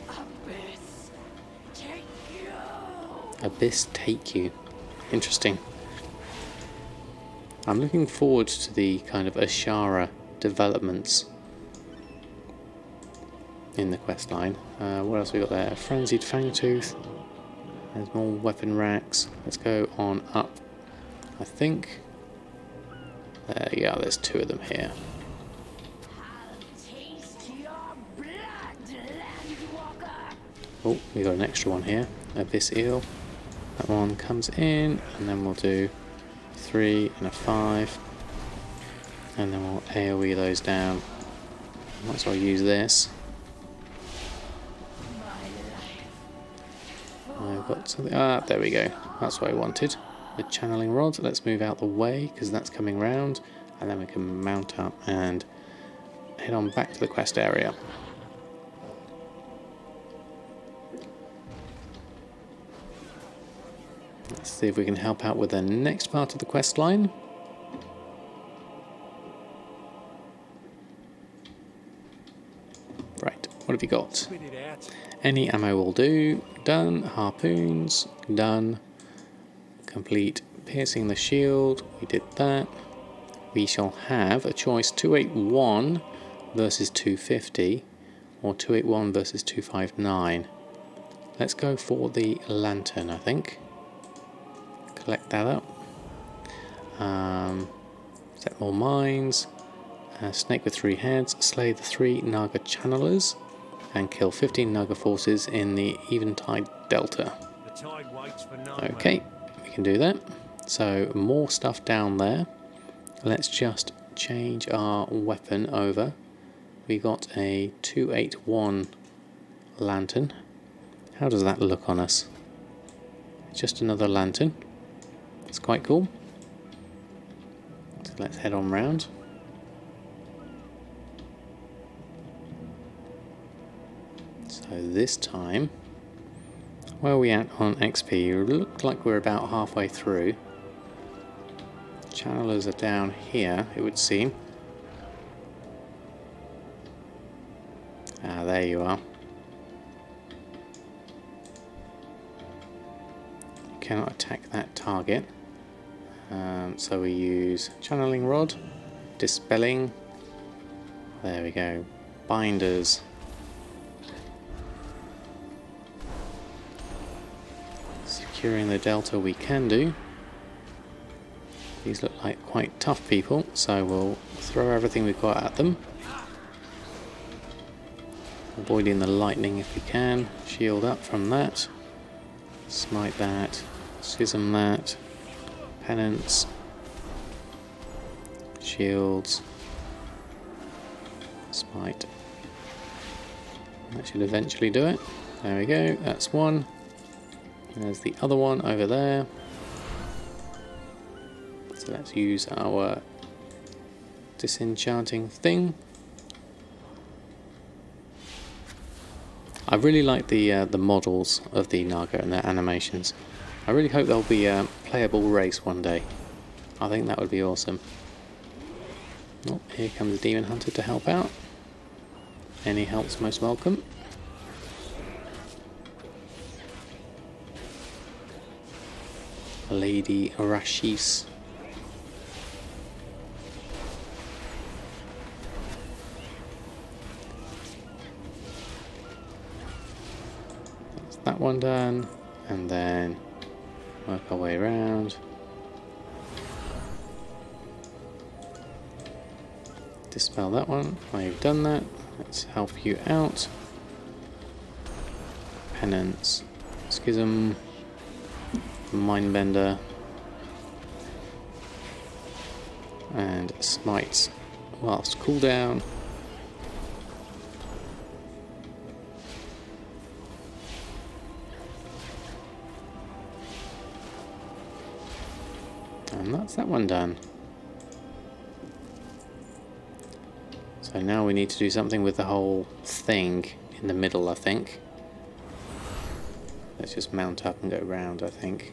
Abyss, take you. Abyss take you. Interesting. I'm looking forward to the kind of Ashara developments in the quest line. What else we got there? Frenzied Fangtooth. There's more weapon racks. Let's go on up. I think. Yeah, there's two of them here. Oh, we got an extra one here. Abyss Eel. That one comes in, and then we'll do 3 and a 5. And then we'll AoE those down. Might as well use this. I've got something. Ah, there we go. That's what I wanted. The channeling rod. Let's move out the way because that's coming round, and then we can mount up and head on back to the quest area. Let's see if we can help out with the next part of the quest line. Right, what have you got? Spit it out. Any ammo will do. Done. Harpoons. Done. Complete piercing the shield. We did that. We shall have a choice 281 versus 250 or 281 versus 259. Let's go for the lantern, I think. Collect that up. Set more mines. Snake with 3 heads. Slay the 3 Naga channelers. And kill 15 Naga forces in the Eventide Delta. The tide waits for no Okay, we can do that. So more stuff down there. Let's just change our weapon over. We got a 281 lantern. How does that look on us? Just another lantern. It's quite cool. So let's head on round. So this time, where are we at on XP? It looked like we're about halfway through. Channelers are down here, it would seem. Ah, there you are. You cannot attack that target. So we use channeling rod, dispelling. There we go. Binders. Securing the delta we can do. These look like quite tough people, so we'll throw everything we've got at them. Avoiding the lightning if we can. Shield up from that. Smite that. Schism that. Penance. Shields. Smite. That should eventually do it. There we go, that's one. There's the other one over there. So let's use our disenchanting thing. I really like the models of the Naga and their animations. I really hope there'll be a playable race one day. I think that would be awesome. Oh, here comes the Demon Hunter to help out. Any help's most welcome. Lady Rashis. That's that one done, and then work our way around. Dispel that one. While you've done that, let's help you out. Penance, Schism, Mindbender, and Smite whilst cooldown. And that's that one done. So now we need to do something with the whole thing in the middle, I think. Let's just mount up and go round, I think.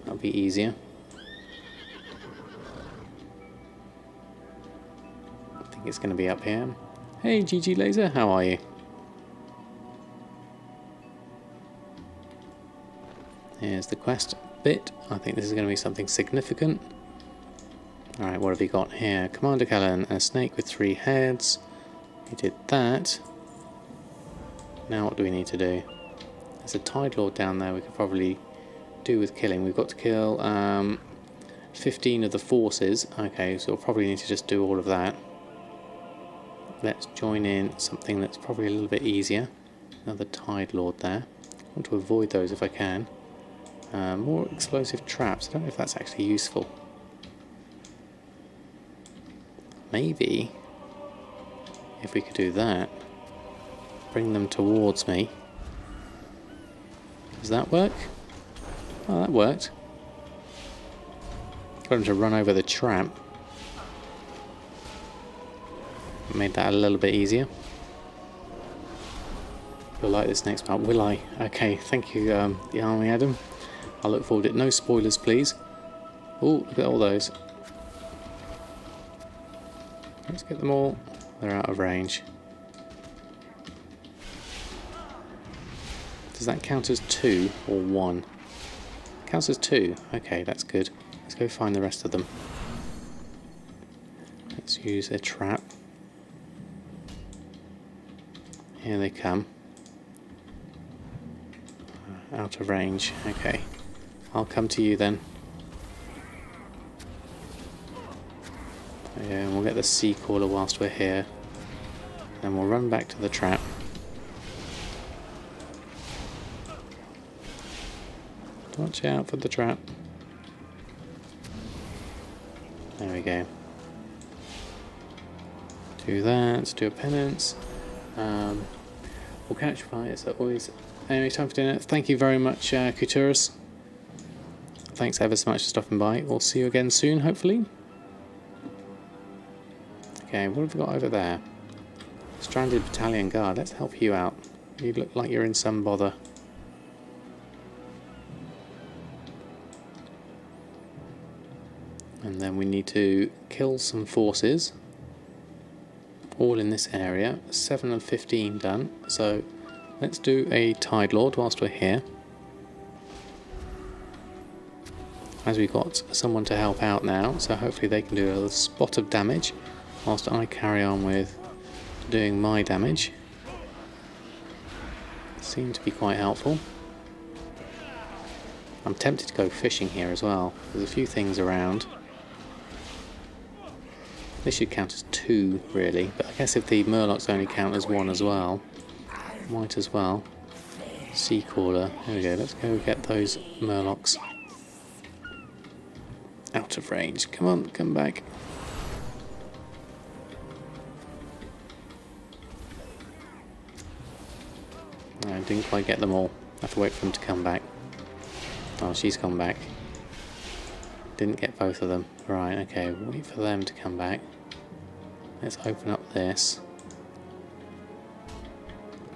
That'll be easier. I think it's going to be up here. Hey GG Laser, how are you? Here's the quest bit. I think this is going to be something significant. Alright, what have we got here? Commander Callan, a snake with 3 heads. We did that. Now what do we need to do? There's a Tide Lord down there we could probably do with killing. We've got to kill 15 of the forces. Okay, so we'll probably need to just do all of that. Let's join in something that's probably a little bit easier. Another Tide Lord there. I want to avoid those if I can. More explosive traps. I don't know if that's actually useful. Maybe if we could do that, bring them towards me. Does that work? Oh, that worked. Got him to run over the trap. Made that a little bit easier. You'll like this next part, will I? Okay, thank you, the Army Adam. I look forward to it. No spoilers, please. Oh, look at all those. Let's get them all. They're out of range. Does that count as 2 or 1? Counts as 2. Okay, that's good. Let's go find the rest of them. Let's use a trap. Here they come. Out of range. Okay. I'll come to you then. Yeah, and we'll get the sea caller whilst we're here. Then we'll run back to the trap. Watch out for the trap. There we go. Do that, do a penance. We'll catch fires always. Anyway, time for dinner. Thank you very much, Couturus. Thanks ever so much for stopping by. We'll see you again soon, hopefully. Okay, what have we got over there? Stranded Battalion Guard. Let's help you out. You look like you're in some bother. And then we need to kill some forces. All in this area. 7 of 15 done. So let's do a Tide Lord whilst we're here. As we've got someone to help out now, so hopefully they can do a spot of damage whilst I carry on with doing my damage. Seemed to be quite helpful. I'm tempted to go fishing here as well. There's a few things around. This should count as 2 really, but I guess if the Murlocs only count as 1 as well, might as well. Sea Caller. There we go, let's go get those Murlocs. Out of range. Come on, come back. I didn't quite get them all. I have to wait for them to come back. Oh, she's come back. Didn't get both of them. Right, okay, wait for them to come back. Let's open up this.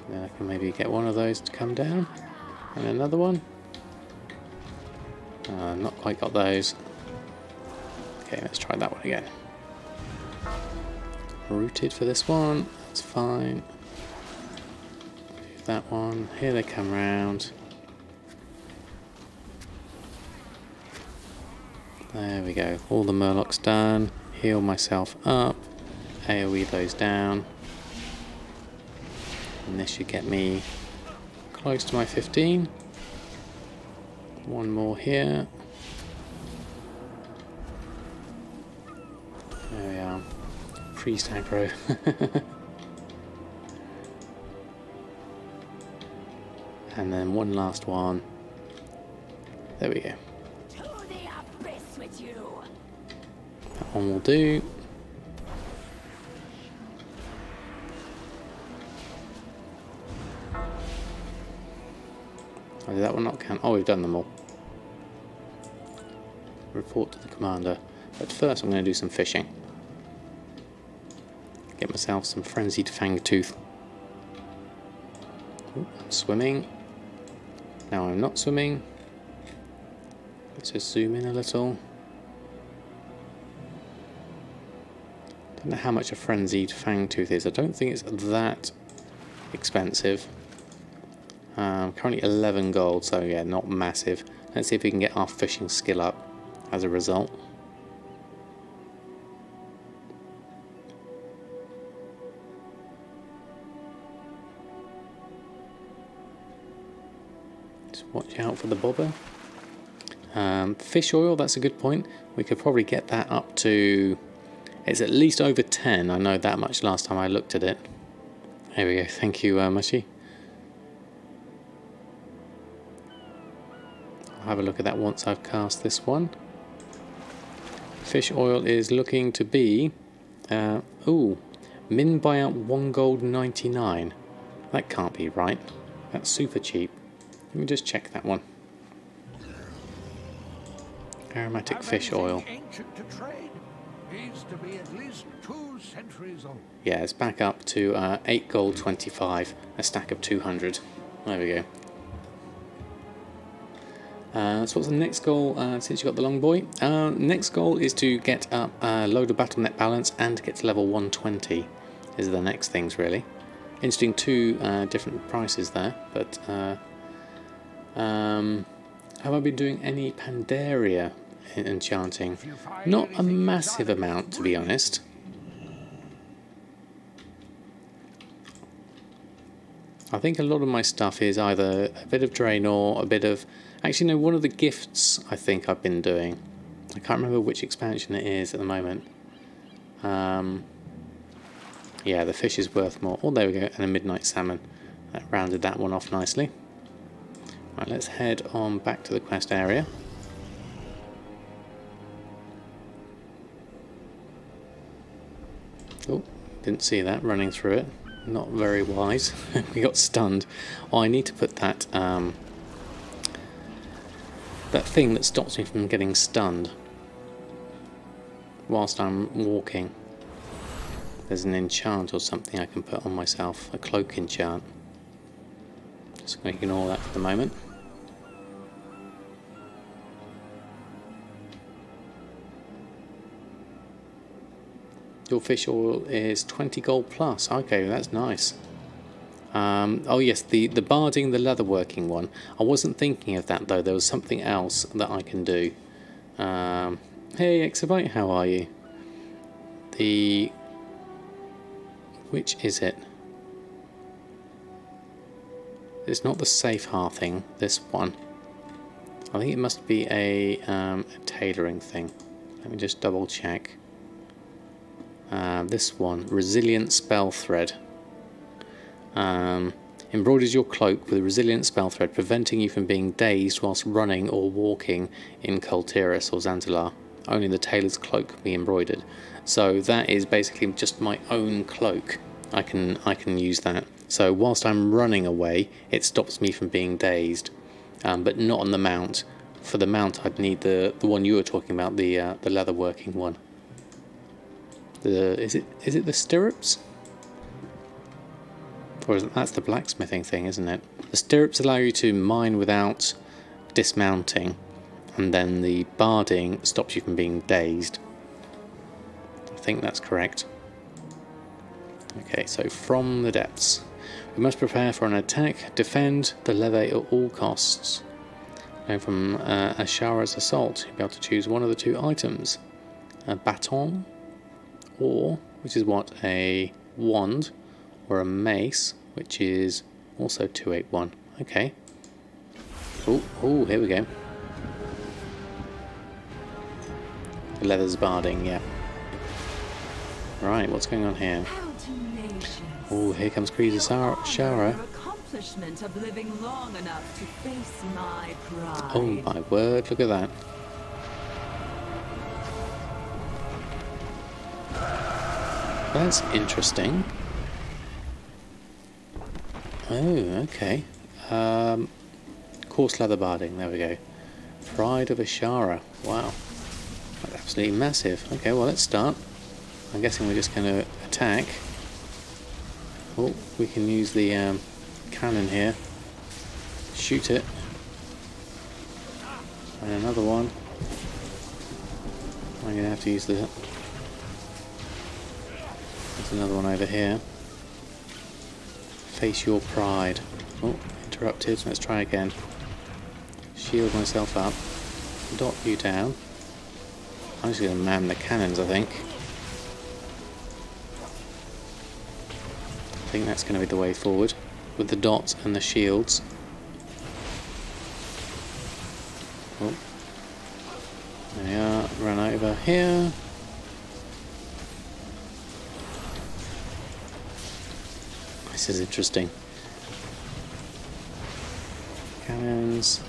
Then I can maybe get one of those to come down. And another one. Not quite got those. Okay, let's try that one again. Rooted for this one, that's fine. That one, here they come round. There we go, all the murlocs done. Heal myself up, AoE those down. And this should get me close to my 15. One more here. There we are. Priest aggro. And then one last one. There we go. To the abyss with you. That one will do. Oh, did that one not count? Oh, we've done them all. Report to the commander. But first I'm going to do some fishing. Get myself some frenzied fangtooth. Ooh, I'm swimming. Now I'm not swimming. Let's just zoom in a little. Don't know how much a frenzied fangtooth is. I don't think it's that expensive. Currently 11 gold, so yeah, not massive. Let's see if we can get our fishing skill up as a result. Just watch out for the bobber. Fish oil, that's a good point. We could probably get that up to... It's at least over 10. I know that much last time I looked at it. There we go. Thank you, Mushy. I'll have a look at that once I've cast this one. Fish oil is looking to be... ooh, min buyout 1 gold 99. That can't be right. That's super cheap. Let me just check that one. Aromatic fish oil. Ancient to trade. Needs to be at least 2 centuries old. Yeah, it's back up to 8 gold 25, a stack of 200. There we go. So what's the next goal since you got the long boy? Next goal is to get up a load of battle net balance and to get to level 120. These are the next things really. Interesting, 2 different prices there, but have I been doing any Pandaria enchanting? Not a massive amount, to be honest. I think a lot of my stuff is either a bit of Draenor, a bit of... Actually, no, one of the gifts I think I've been doing. I can't remember which expansion it is at the moment. Yeah, the fish is worth more. Oh, there we go, and a midnight salmon. That rounded that one off nicely. Right, let's head on back to the quest area. Oh, didn't see that running through it. Not very wise. We got stunned. Oh, I need to put that that thing that stops me from getting stunned whilst I'm walking. There's an enchant or something I can put on myself, a cloak enchant. Just going to ignore that for the moment. Your fish oil is 20 gold plus. Okay, that's nice. Oh yes, the barding, the leatherworking one. I wasn't thinking of that though. There was something else that I can do. Hey Exabyte, how are you? Which is it? It's not the safe hearthing, this one. I think it must be a tailoring thing. Let me just double check. This one, Resilient Spell Thread. Embroiders your cloak with a resilient spell thread, preventing you from being dazed whilst running or walking in Kultiris or Zanzilar. Only the tailor's cloak can be embroidered. So that is basically just my own cloak. I can use that. So whilst I'm running away, it stops me from being dazed, but not on the mount. For the mount, I'd need the one you were talking about, the leatherworking one. Is it the stirrups? Or that's the blacksmithing thing, isn't it? The stirrups allow you to mine without dismounting, and then the barding stops you from being dazed. think that's correct. Okay, so from the depths. We must prepare for an attack, defend the levee at all costs. Going from Ashara's assault, you'll be able to choose one of the two items. A baton, or, which is what, a wand, or a mace, which is also 281. Okay. Oh, here we go. The leather's barding, yeah. Right, what's going on here? Oh, here comes Shara. Accomplishment of living long enough to face my pride. Oh my word, look at that. That's interesting. Oh, okay. Coarse leather barding, there we go. Pride of Ashara. Wow. That's absolutely massive. Okay, well, let's start. I'm guessing we're just going to attack. Oh, we can use the cannon here. Shoot it. And another one. I'm going to have to use the... There's another one over here. Face your pride. Oh, interrupted. Let's try again. Shield myself up. Dot you down. I'm just going to man the cannons, I think. I think that's going to be the way forward, with the dots and the shields. Oh. There we are, run over here. This is interesting. Cannons.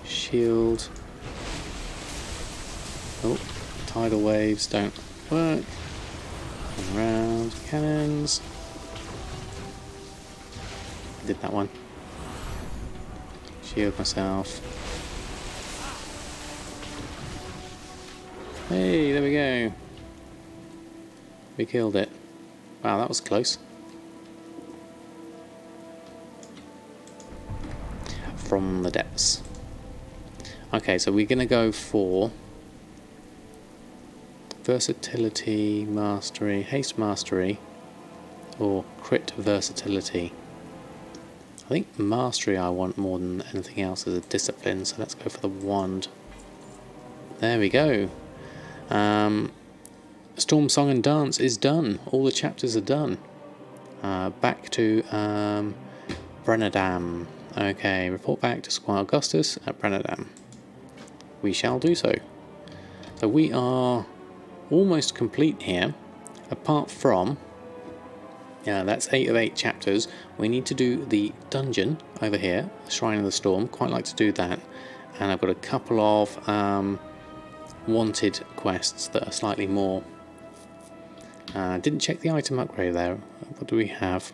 Shield. Oh, tidal waves don't work. Around cannons. Did that one. Shield myself. Hey, there we go. We killed it. Wow, that was close. From the depths. Okay, so we're going to go for versatility, mastery, haste mastery, or crit versatility. I think mastery I want more than anything else as a discipline, so let's go for the wand. There we go. Stormsong and Dance is done. All the chapters are done. Back to Brennadam. Okay, report back to Squire Augustus at Brennadam. We shall do so. So we are almost complete here, apart from... Yeah, that's 8 of 8 chapters. We need to do the dungeon over here, Shrine of the Storm. Quite like to do that. And I've got a couple of wanted quests that are slightly more. Didn't check the item upgrade there. What do we have?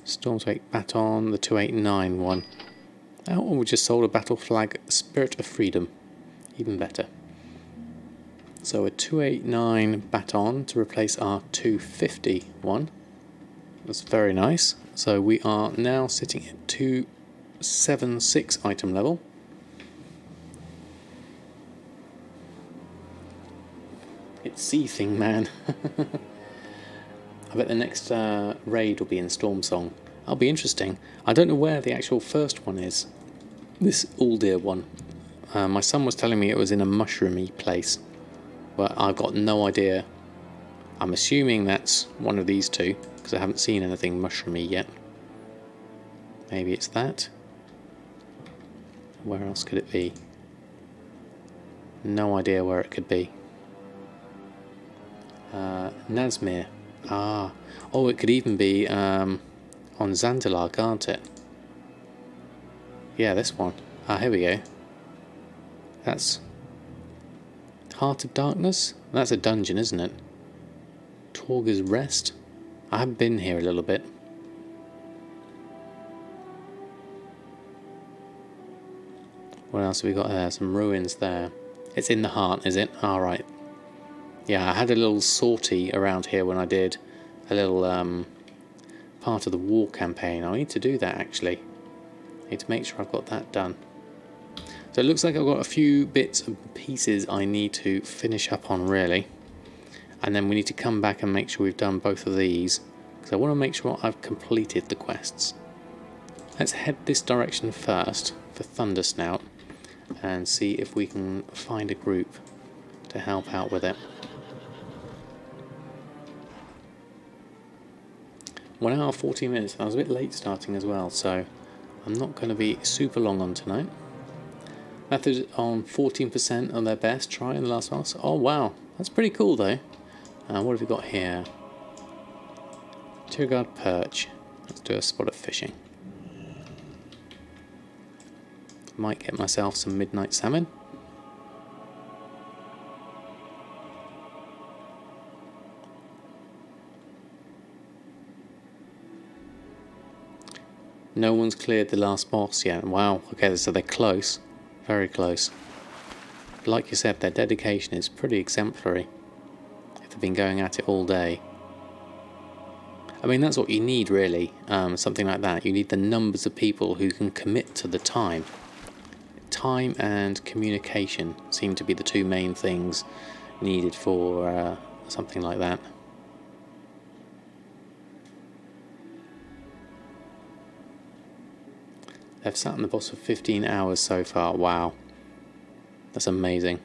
Stormsong Baton, the 289 one. Oh, we just sold a battle flag, Spirit of Freedom. Even better. So a 289 baton to replace our 250 one. That's very nice. So we are now sitting at 276 item level. It's seething, man. I bet the next raid will be in Stormsong. That'll be interesting. I don't know where the actual first one is. This Uldir one. My son was telling me it was in a mushroomy place. But I've got no idea. I'm assuming that's one of these two, because I haven't seen anything mushroomy yet. Maybe it's that. Where else could it be? No idea where it could be. Nazmir. Ah. Oh, it could even be on Zandalar, can't it? Yeah, this one. Ah, here we go. That's... Heart of Darkness? That's a dungeon, isn't it? Torga's Rest? I have been here a little bit. What else have we got there? Some ruins there. It's in the heart, is it? Alright. Yeah, I had a little sortie around here when I did a little part of the war campaign. I need to do that, actually. I need to make sure I've got that done. So it looks like I've got a few bits and pieces I need to finish up on, really. And then we need to come back and make sure we've done both of these, because I want to make sure I've completed the quests. Let's head this direction first for Thundersnout and see if we can find a group to help out with it. 1 hour 40 minutes. I was a bit late starting as well, so I'm not going to be super long on tonight. Methods on 14% on their best try in the last one. Oh wow, that's pretty cool though. What have we got here? Tearguard perch. Let's do a spot of fishing. Might get myself some midnight salmon. No one's cleared the last boss yet. Wow, okay, so they're close. Very close. But like you said, their dedication is pretty exemplary. If they've been going at it all day. I mean, that's what you need really, something like that. You need the numbers of people who can commit to the time. Time and communication seem to be the two main things needed for something like that. They've sat on the boss for 15 hours so far. Wow. That's amazing.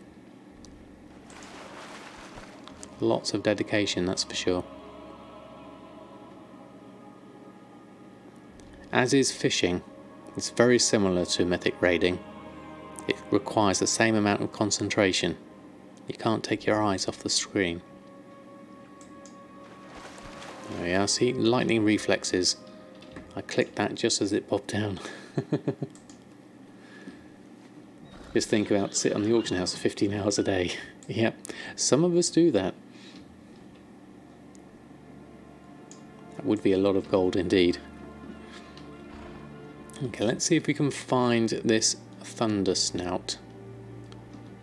Lots of dedication, that's for sure. As is fishing, it's very similar to mythic raiding. It requires the same amount of concentration. You can't take your eyes off the screen. There we are, see, lightning reflexes. I clicked that just as it popped down. Just think about sit on the auction house for 15 hours a day. Yep, some of us do that. That would be a lot of gold indeed. Okay, let's see if we can find this Thundersnout,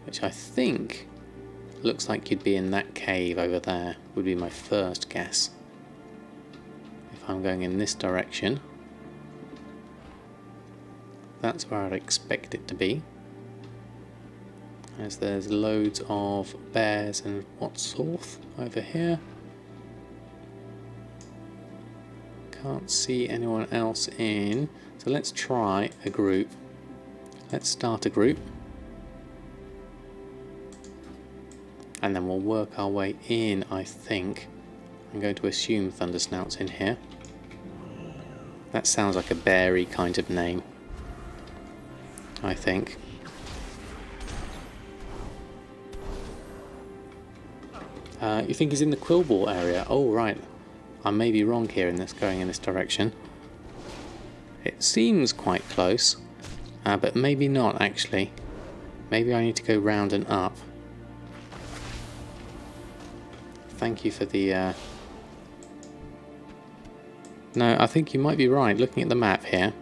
which I think looks like you'd be in that cave over there, would be my first guess. If I'm going in this direction, that's where I'd expect it to be, as there's loads of bears and whatsorth over here. Can't see anyone else in, so let's try a group. Let's start a group and then we'll work our way in. I think I'm going to assume Thundersnout's in here. That sounds like a beary kind of name, I think. You think he's in the Quillball area? Oh right, I may be wrong here in this, going in this direction. It seems quite close, but maybe not actually. Maybe I need to go round and up. Thank you for the... No, I think you might be right, looking at the map here.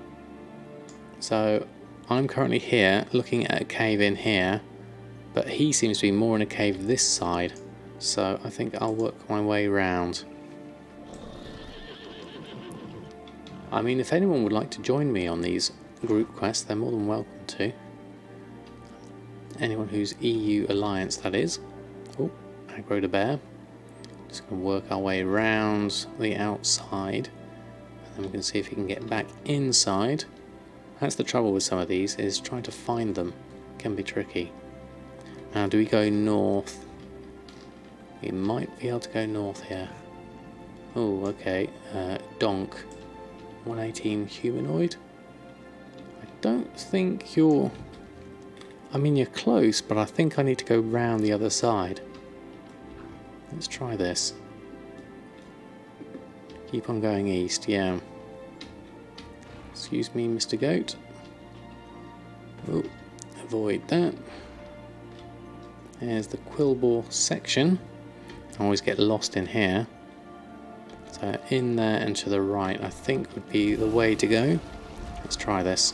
So, I'm currently here, looking at a cave in here, but he seems to be more in a cave this side. So, I think I'll work my way round. I mean, if anyone would like to join me on these group quests, they're more than welcome to. Anyone who's EU Alliance, that is. Oh, aggroed a bear. Just going to work our way around the outside. And then we can see if we can get back inside. That's the trouble with some of these, is trying to find them can be tricky. Now, do we go north? We might be able to go north here. Oh, okay. Donk. 118 humanoid. I don't think you're... I mean, you're close, but I think I need to go round the other side. Let's try this. Keep on going east, yeah. Excuse me, Mr. Goat. Oh, avoid that. There's the Quillball section. I always get lost in here. So in there and to the right, I think would be the way to go. Let's try this.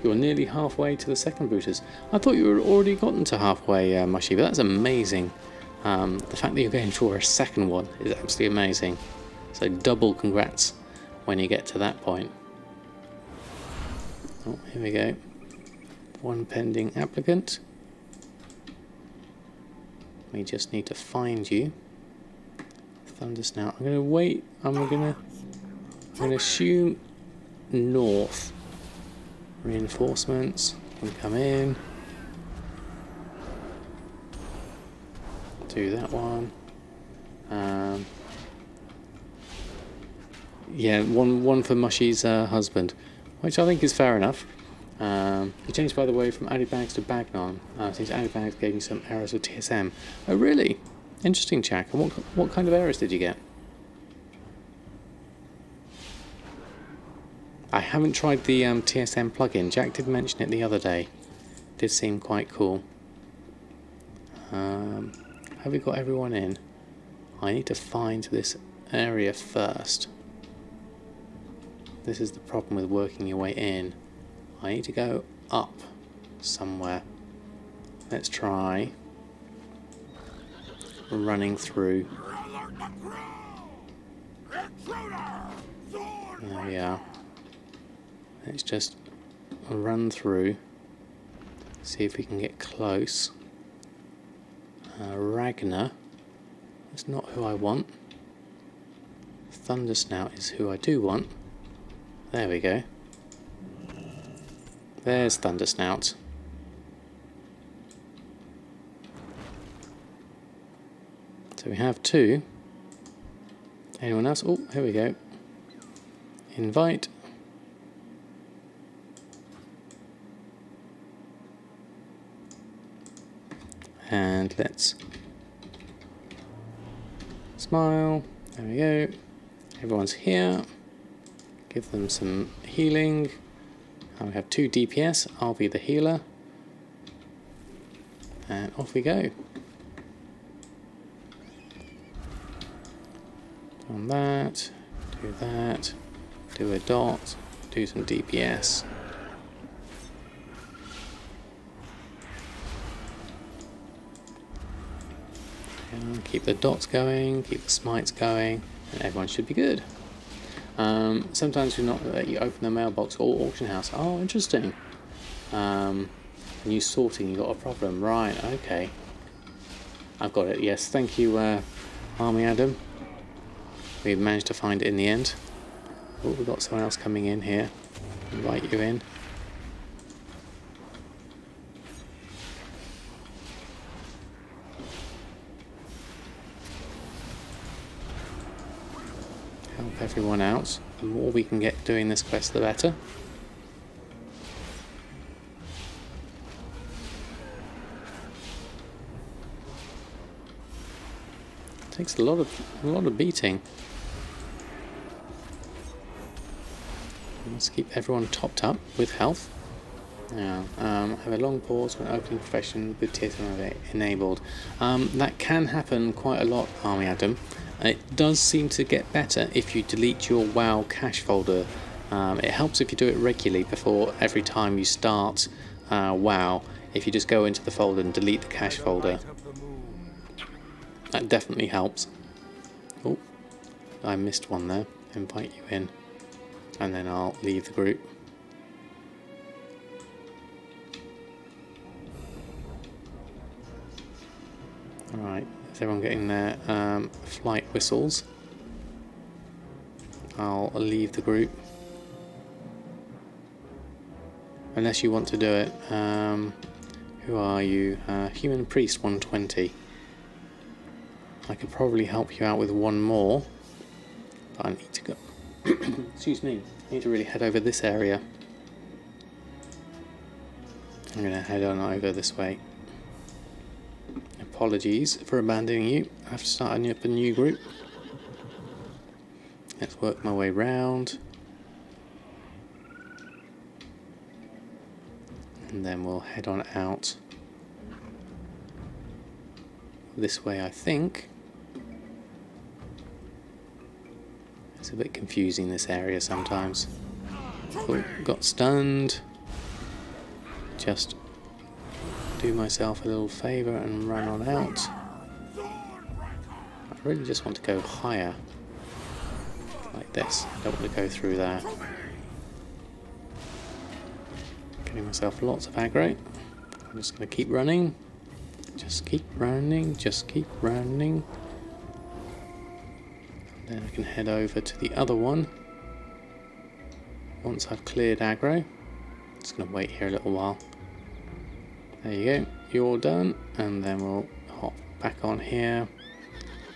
You're nearly halfway to the second Brutus. I thought you were already gotten to halfway, Mushy, but that's amazing. The fact that you're going for a second one is absolutely amazing. So double congrats when you get to that point. Oh, here we go. One pending applicant. We just need to find you. Thundersnout. I'm gonna wait. I'm gonna assume north. Reinforcements can come in. Do that one. Yeah, one for Mushy's husband, which I think is fair enough. He changed, by the way, from Addy Bags to Bagnon, since Addy Bags gave me some errors with TSM. Oh, really? Interesting, Jack. And what kind of errors did you get? I haven't tried the TSM plugin. Jack did mention it the other day. Did seem quite cool. Have we got everyone in? I need to find this area first. This is the problem with working your way in. I need to go up somewhere. Let's try running through. There we are. Let's just run through. See if we can get close. Ragnar. That's not who I want. Thundersnout is who I do want. There we go. There's Thundersnout. So we have two. Anyone else? Oh, here we go. Invite. And let's smile. There we go. Everyone's here. Give them some healing. And we have 2 DPS. I'll be the healer. And off we go. On that. Do that. Do a dot. Do some DPS. And keep the dots going. Keep the smites going. And everyone should be good. Sometimes you not let you open the mailbox or auction house. Oh, interesting. New sorting, you got a problem. Right, okay. I've got it, yes. Thank you, Army Adam. We've managed to find it in the end. Oh, we've got someone else coming in here. Invite you in. Help everyone out. The more we can get doing this quest, the better. It takes a lot of beating. Let's keep everyone topped up with health. Now, have a long pause when opening profession with TSM enabled. That can happen quite a lot, Army Adam. It does seem to get better if you delete your WoW cache folder. It helps if you do it regularly before every time you start WoW. If you just go into the folder and delete the cache folder, that definitely helps. Oh, I missed one there. Invite you in, and then I'll leave the group. Alright, is everyone getting their flight whistles? I'll leave the group. Unless you want to do it. Who are you? Human Priest 120. I could probably help you out with one more. But I need to go. Excuse me. I need to really head over this area. I'm going to head on over this way. Apologies for abandoning you. I have to start up a new group. Let's work my way round. And then we'll head on out this way, I think. It's a bit confusing, this area sometimes. Oh, got stunned. Just do myself a little favour and run on out. I really just want to go higher. Like this. I don't want to go through there. Getting myself lots of aggro. I'm just going to keep running. Just keep running, just keep running. Then I can head over to the other one. Once I've cleared aggro. Just going to wait here a little while. There you go, you're done. And then we'll hop back on here.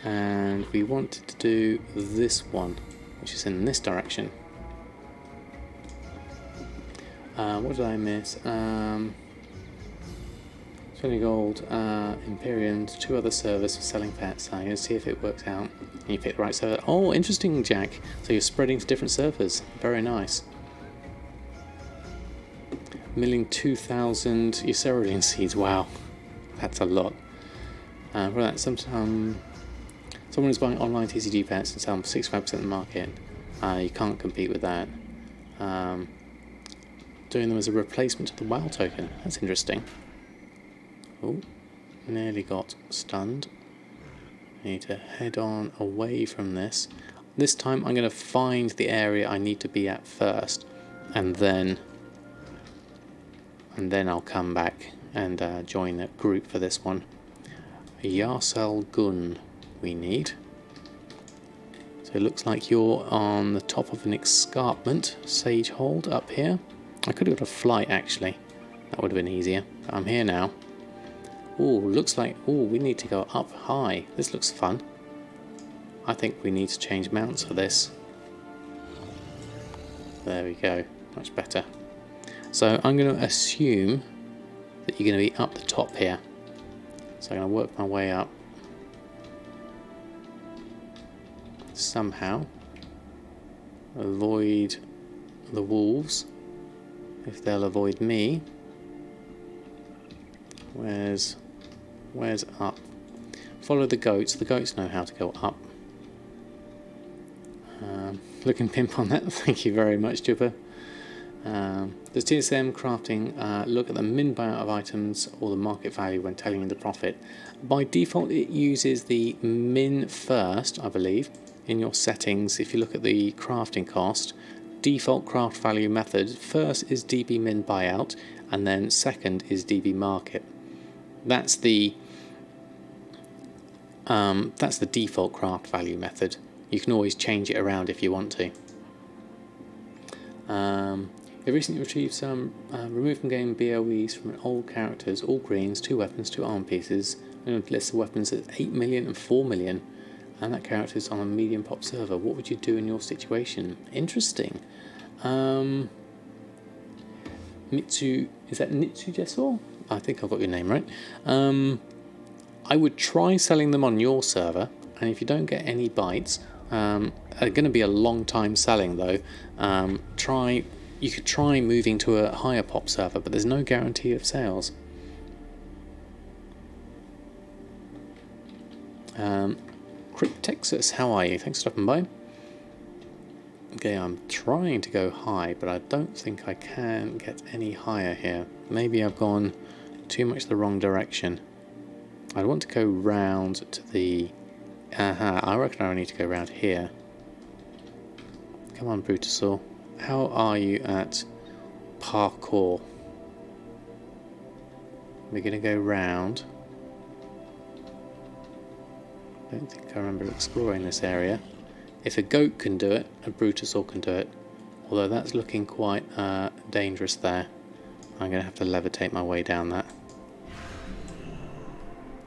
And we wanted to do this one, which is in this direction. What did I miss? 20 gold, Imperiums, 2 other servers for selling pets. I'm going to see if it works out. And you pick the right server. Oh, interesting, Jack. So you're spreading to different servers. Very nice. Milling 2,000 Eucerolean seeds. Wow, that's a lot. For that, someone is buying online TCG pets and selling 65% of the market. You can't compete with that. Doing them as a replacement to the WoW token. That's interesting. Oh, nearly got stunned. I need to head on away from this. This time I'm going to find the area I need to be at first, and then I'll come back and join a group for this one. A Yarsel Gun we need. So it looks like you're on the top of an escarpment, Sage Hold up here. I could have got a flight actually, that would have been easier, but I'm here now. Ooh, looks like, ooh, we need to go up high. This looks fun. I think we need to change mounts for this. There we go, much better. So I'm going to assume that you're going to be up the top here. So I'm going to work my way up. Somehow. Avoid the wolves. If they'll avoid me. Where's up? Follow the goats. The goats know how to go up. Looking pimp on that. Thank you very much, Jupiter. Does TSM crafting look at the min buyout of items or the market value when telling you the profit? By default it uses the min first, I believe, in your settings. If you look at the crafting cost, default craft value method, first is DB min buyout and then second is DB market. That's the default craft value method. You can always change it around if you want to. They recently retrieved some removed from game BOEs from old characters, all greens, 2 weapons, 2 arm pieces, and a list of weapons at 8 million and 4 million, and that character is on a medium pop server. What would you do in your situation? Interesting. Mitsu, is that Nitsu Jesor? I think I've got your name right. I would try selling them on your server, and if you don't get any bites, are going to be a long time selling though. You could try moving to a higher pop server, but there's no guarantee of sales. Cryptexus, how are you? Thanks for stopping by. Okay, I'm trying to go high, but I don't think I can get any higher here. Maybe I've gone too much the wrong direction. I want to go round to the... I reckon I need to go around here. Come on, Brutosaur. How are you at parkour? We're going to go round. I don't think I remember exploring this area. If a goat can do it, a Brutosaur can do it. Although that's looking quite dangerous there. I'm going to have to levitate my way down that.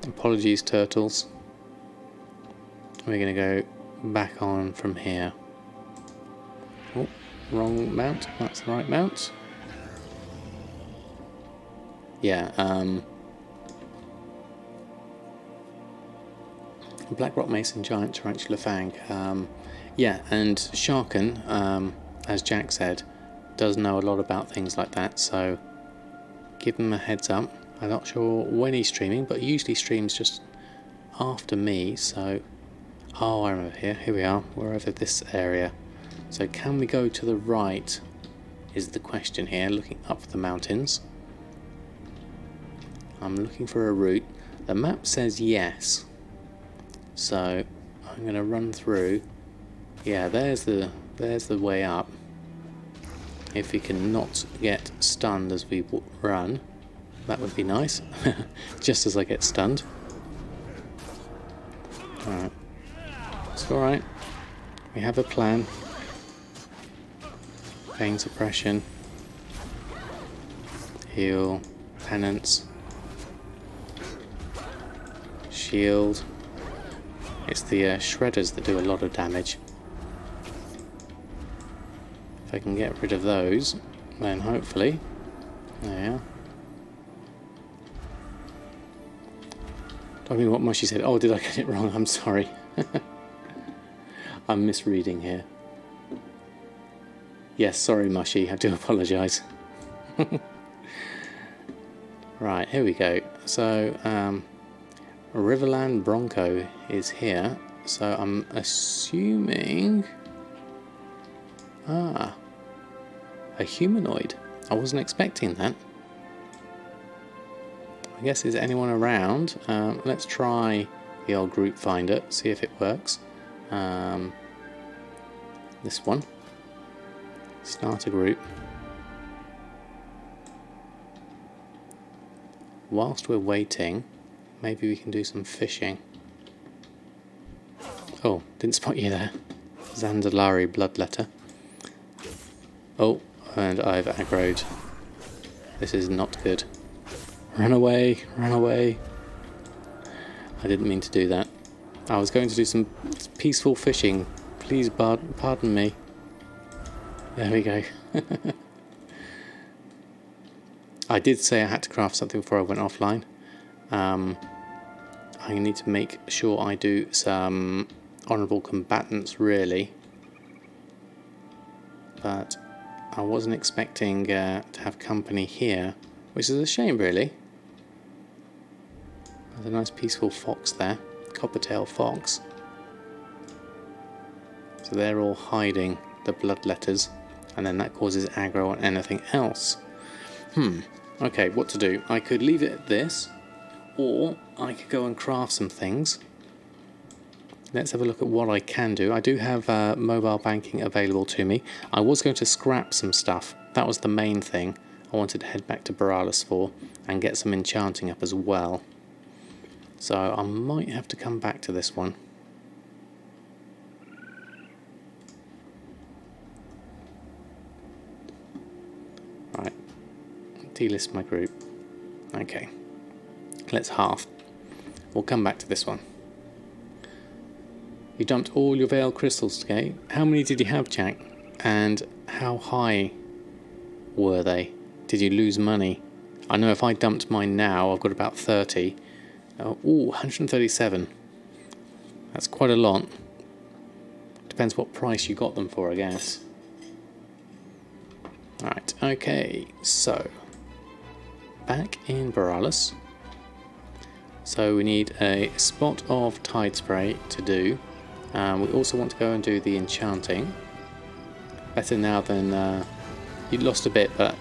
Apologies, turtles. We're going to go back on from here. Oh, wrong mount. That's the right mount. Yeah, Black Rock Mason, Giant Tarantula Fang. Yeah, and Sharken, as Jack said, does know a lot about things like that, so give him a heads up. I'm not sure when he's streaming, but he usually streams just after me, so... Oh, I remember here we are, we're over this area. So can we go to the right, is the question here, looking up the mountains. I'm looking for a route. The map says yes. So I'm going to run through. Yeah, there's the way up. If we can not get stunned as we run. That would be nice. Just as I get stunned. Alright. It's alright. We have a plan. Pain suppression. Heal. Penance. Shield. It's the shredders that do a lot of damage. If I can get rid of those, then hopefully... There. Don't mean what Mushy said. Oh, did I get it wrong? I'm sorry. I'm misreading here. Yes, sorry Mushy, I do apologise. Right, here we go. So, Riverland Bronco is here. So I'm assuming... Ah, a humanoid. I wasn't expecting that. I guess, is anyone around? Let's try the old group finder, see if it works. This one. Start a group. Whilst we're waiting, maybe we can do some fishing. Oh, didn't spot you there. Zandalari Bloodletter. Oh, and I've aggroed. This is not good. Run away, run away. I didn't mean to do that. I was going to do some peaceful fishing. Please pardon me. There we go. I did say I had to craft something before I went offline. I need to make sure I do some honourable combatants, really. But I wasn't expecting to have company here, which is a shame, really. There's a nice peaceful fox there, coppertail fox. So they're all hiding the bloodletters, and then that causes aggro on anything else. Okay, what to do? I could leave it at this, or I could go and craft some things. Let's have a look at what I can do. I do have mobile banking available to me. I was going to scrap some stuff. That was the main thing I wanted to head back to Borealis for, and get some enchanting up as well. So I might have to come back to this one. Right, delist my group. Okay, let's half. We'll come back to this one. You dumped all your Veil crystals today. How many did you have, Jack? And how high were they? Did you lose money? I know if I dumped mine now, I've got about 30. Ooh, 137. That's quite a lot. Depends what price you got them for, I guess. Alright, okay, so back in Borealis. So we need a spot of Tide Spray to do. We also want to go and do the enchanting. Better now than... you lost a bit, but...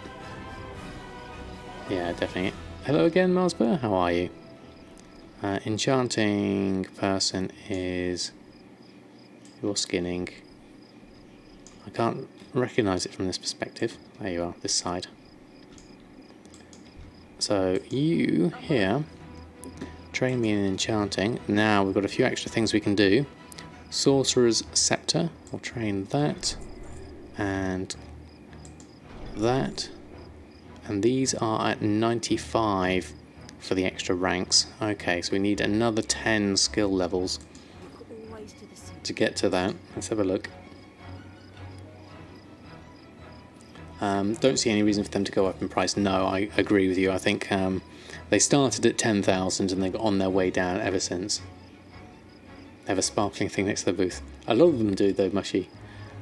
yeah, definitely. Hello again, Marsburg, how are you? Enchanting person is your skinning. I can't recognise it from this perspective. There you are, this side. So you here train me in enchanting. Now we've got a few extra things we can do. Sorcerer's Scepter, we'll train that and that, and these are at 95 for the extra ranks. Okay, so we need another 10 skill levels to get to that. Let's have a look. Don't see any reason for them to go up in price. No, I agree with you. I think they started at 10,000 and they got on their way down ever since. They have a sparkling thing next to the booth. A lot of them do though, Mushy.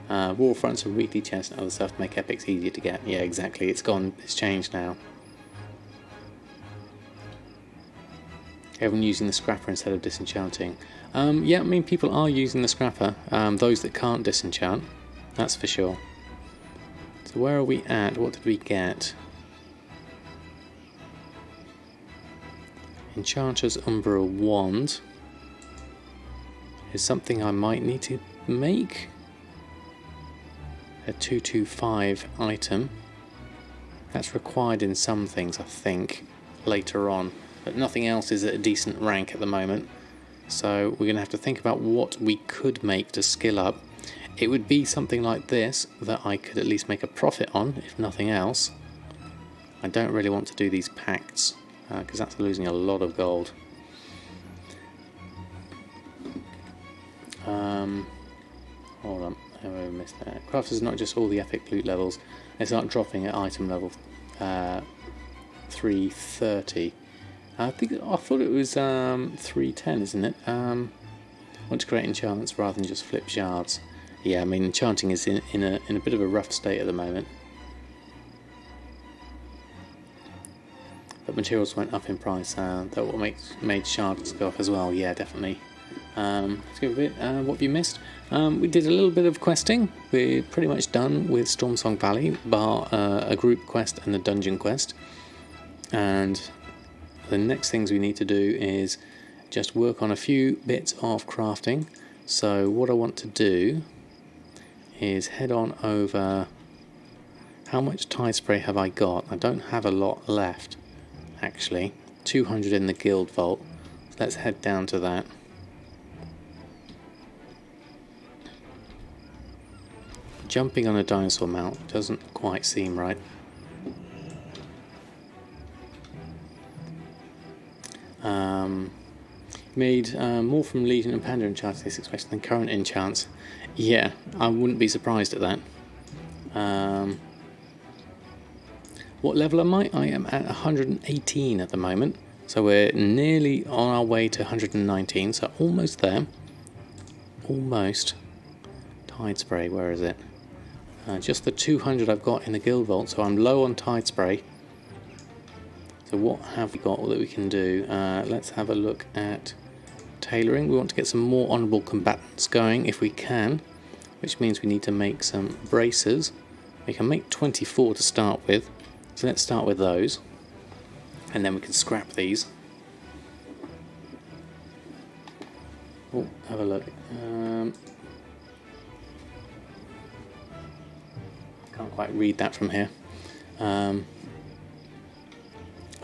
Wall fronts and weekly chests and other stuff to make epics easier to get. Yeah, exactly. It's gone. It's changed now. Everyone using the scrapper instead of disenchanting. Yeah, I mean, people are using the scrapper. Those that can't disenchant, that's for sure. So where are we at? What did we get? Enchanter's Umbra Wand is something I might need to make. A 225 item. That's required in some things, I think, later on, but nothing else is at a decent rank at the moment. So we're going to have to think about what we could make to skill up. It would be something like this that I could at least make a profit on, if nothing else. I don't really want to do these pacts, because that's losing a lot of gold. Hold on, I missed that. Crafters is not just all the epic loot levels, they start dropping at item level 330. I thought it was 310, isn't it? Want to create enchantments rather than just flip shards. Yeah, I mean enchanting is in a bit of a rough state at the moment. But materials went up in price. That what made shards go up as well. Yeah, definitely. Let's give a bit. What have you missed? We did a little bit of questing. We're pretty much done with Stormsong Valley, bar a group quest and a dungeon quest. And the next things we need to do is just work on a few bits of crafting. So what I want to do is head on over. How much tide spray have I got? I don't have a lot left, actually. 200 in the guild vault. So let's head down to that. Jumping on a dinosaur mount doesn't quite seem right. Made more from Legion and Panda enchants this expression than current enchants. Yeah, I wouldn't be surprised at that. What level am I? I am at 118 at the moment. So we're nearly on our way to 119, so almost there. Almost. Tide spray, where is it? Just the 200 I've got in the guild vault, so I'm low on tide spray. So what have we got that we can do? Let's have a look at tailoring. We want to get some more honourable combatants going if we can, which means we need to make some bracers. We can make 24 to start with, so let's start with those, and then we can scrap these. Oh, have a look. Can't quite read that from here.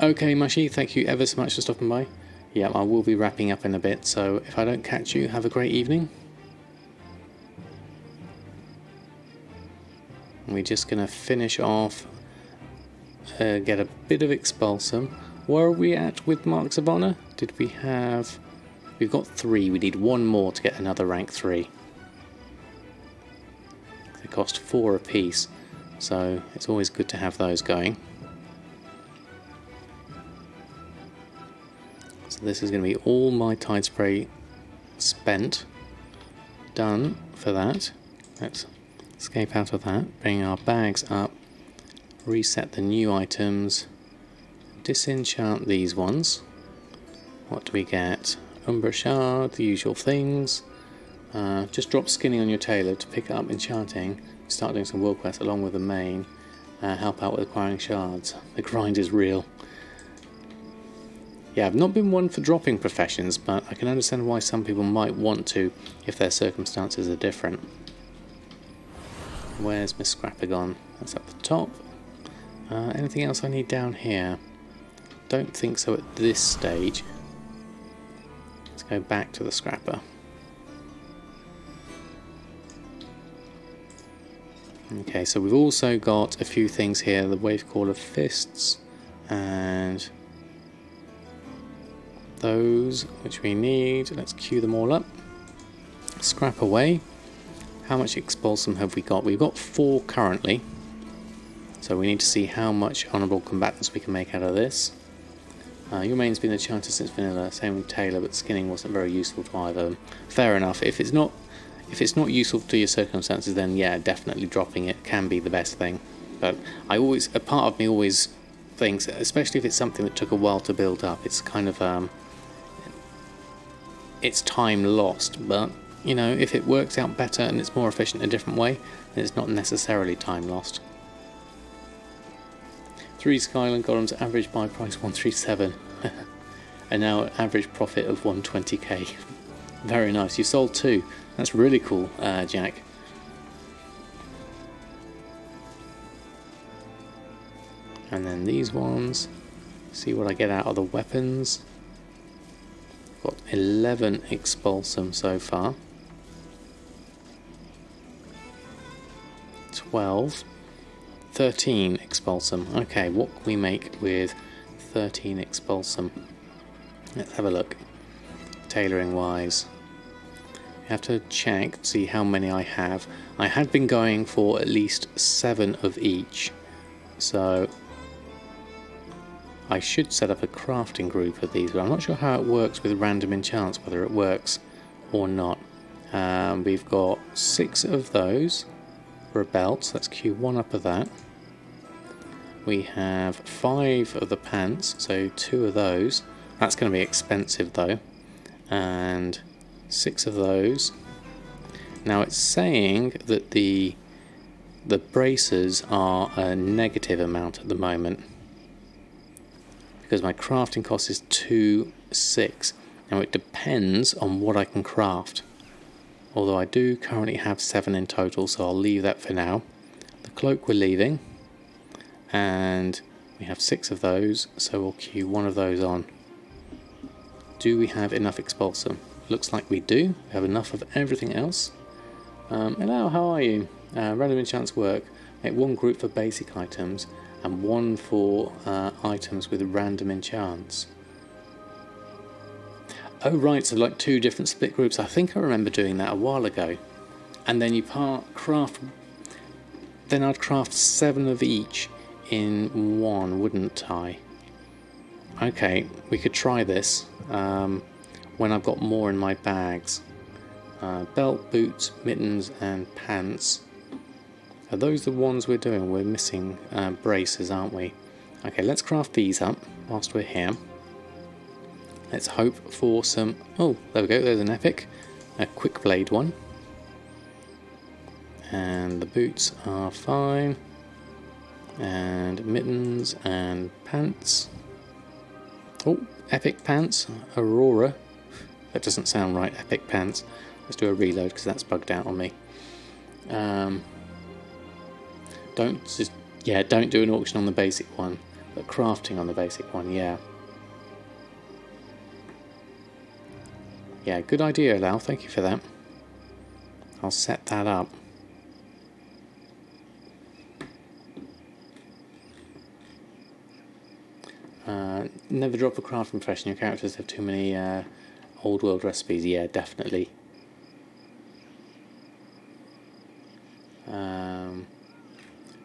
Okay, Mushy, thank you ever so much for stopping by. Yeah, I will be wrapping up in a bit, so if I don't catch you, have a great evening. We're just going to finish off, get a bit of expulsum. Where are we at with Marks of Honour? Did we have... We've got 3, we need 1 more to get another rank 3. They cost 4 apiece, so it's always good to have those going. So this is going to be all my tide spray spent, done for that. Let's escape out of that, bring our bags up, reset the new items, disenchant these ones. What do we get? Umbra shard, the usual things. Just drop skinning on your tailor to pick up enchanting, start doing some world quests along with the main, help out with acquiring shards. The grind is real. Yeah, I've not been one for dropping professions, but I can understand why some people might want to if their circumstances are different. Where's Miss Scrapper gone? That's up the top. Anything else I need down here? Don't think so at this stage. Let's go back to the Scrapper. Okay, so we've also got a few things here. The Wave Caller Fists and those which we need. Let's queue them all up. Scrap away. How much expulsum have we got? We've got 4 currently, so we need to see how much honourable combatants we can make out of this. Your main's been a chanter since vanilla, same with Taylor, but skinning wasn't very useful to either of them. Fair enough. If it's not useful to your circumstances, then yeah, definitely dropping it can be the best thing. But a part of me always thinks, especially if it's something that took a while to build up, it's kind of it's time lost. But you know, if it works out better and it's more efficient in a different way, then it's not necessarily time lost. 3 Skyland Golems, average buy price 137, and now average profit of 120k. Very nice. You sold 2. That's really cool, Jack. And then these ones, see what I get out of the weapons. Got 11 expulsum so far. 12. 13 expulsum. Okay, what can we make with 13 expulsum? Let's have a look. Tailoring wise. I have to check to see how many I have. I had been going for at least 7 of each. So I should set up a crafting group of these, but I'm not sure how it works with random enchants, whether it works or not. We've got 6 of those for a belt, so let's queue 1 up of that. We have 5 of the pants, so 2 of those. That's going to be expensive though. And 6 of those. Now it's saying that the braces are a negative amount at the moment, because my crafting cost is 2.6. Now it depends on what I can craft. Although I do currently have 7 in total, so I'll leave that for now. The cloak we're leaving. And we have 6 of those, so we'll queue 1 of those on. Do we have enough expulsum? Looks like we do. We have enough of everything else. Hello, how are you? Random enchants work. Make 1 group for basic items and 1 for items with random enchants. Oh right, so like 2 different split groups. I think I remember doing that a while ago. And then you craft. Then I'd craft 7 of each in 1, wouldn't I? Okay, we could try this when I've got more in my bags. Belt, boots, mittens, and pants. Are those the ones we're doing? We're missing braces, aren't we? Okay, let's craft these up whilst we're here. Let's hope for some... Oh, there we go, there's an epic. A quick blade one. And the boots are fine. And mittens and pants. Oh, epic pants. Aurora. That doesn't sound right, epic pants. Let's do a reload because that's bugged out on me. Don't do an auction on the basic one, but crafting on the basic one, yeah. Yeah, good idea, Lau. Thank you for that. I'll set that up. Never drop a craft impression. Your characters have too many old world recipes. Yeah, definitely. Oh,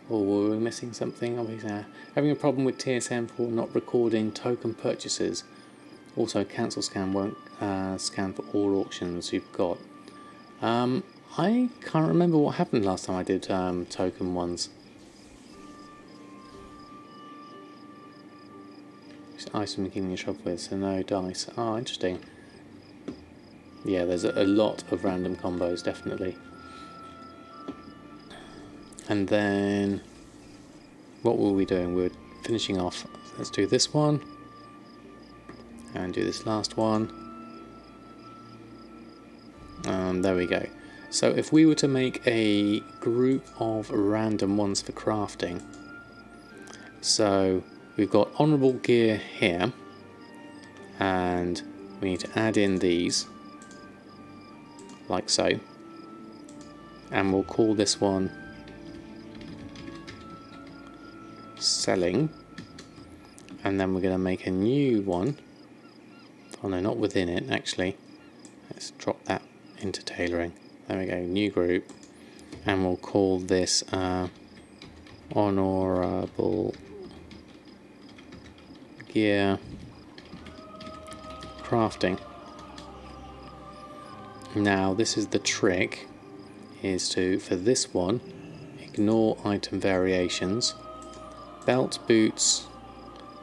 were we missing something? Obviously, having a problem with TSM for not recording token purchases. Also, cancel scan won't scan for all auctions you've got. I can't remember what happened last time I did token ones. Item beginning your shop with, so no dice. Oh, interesting. Yeah, there's a lot of random combos, definitely. And then, what were we doing? We were finishing off. Let's do this one. And do this last one. There we go. So if we were to make a group of random ones for crafting. So we've got honourable gear here. And we need to add in these. Like so. And we'll call this one selling. And then we're going to make a new one. Oh no, not within it actually. Let's drop that into tailoring. There we go, new group. And we'll call this honourable gear crafting. Now this is the trick, is to, for this one, ignore item variations. Belt, boots,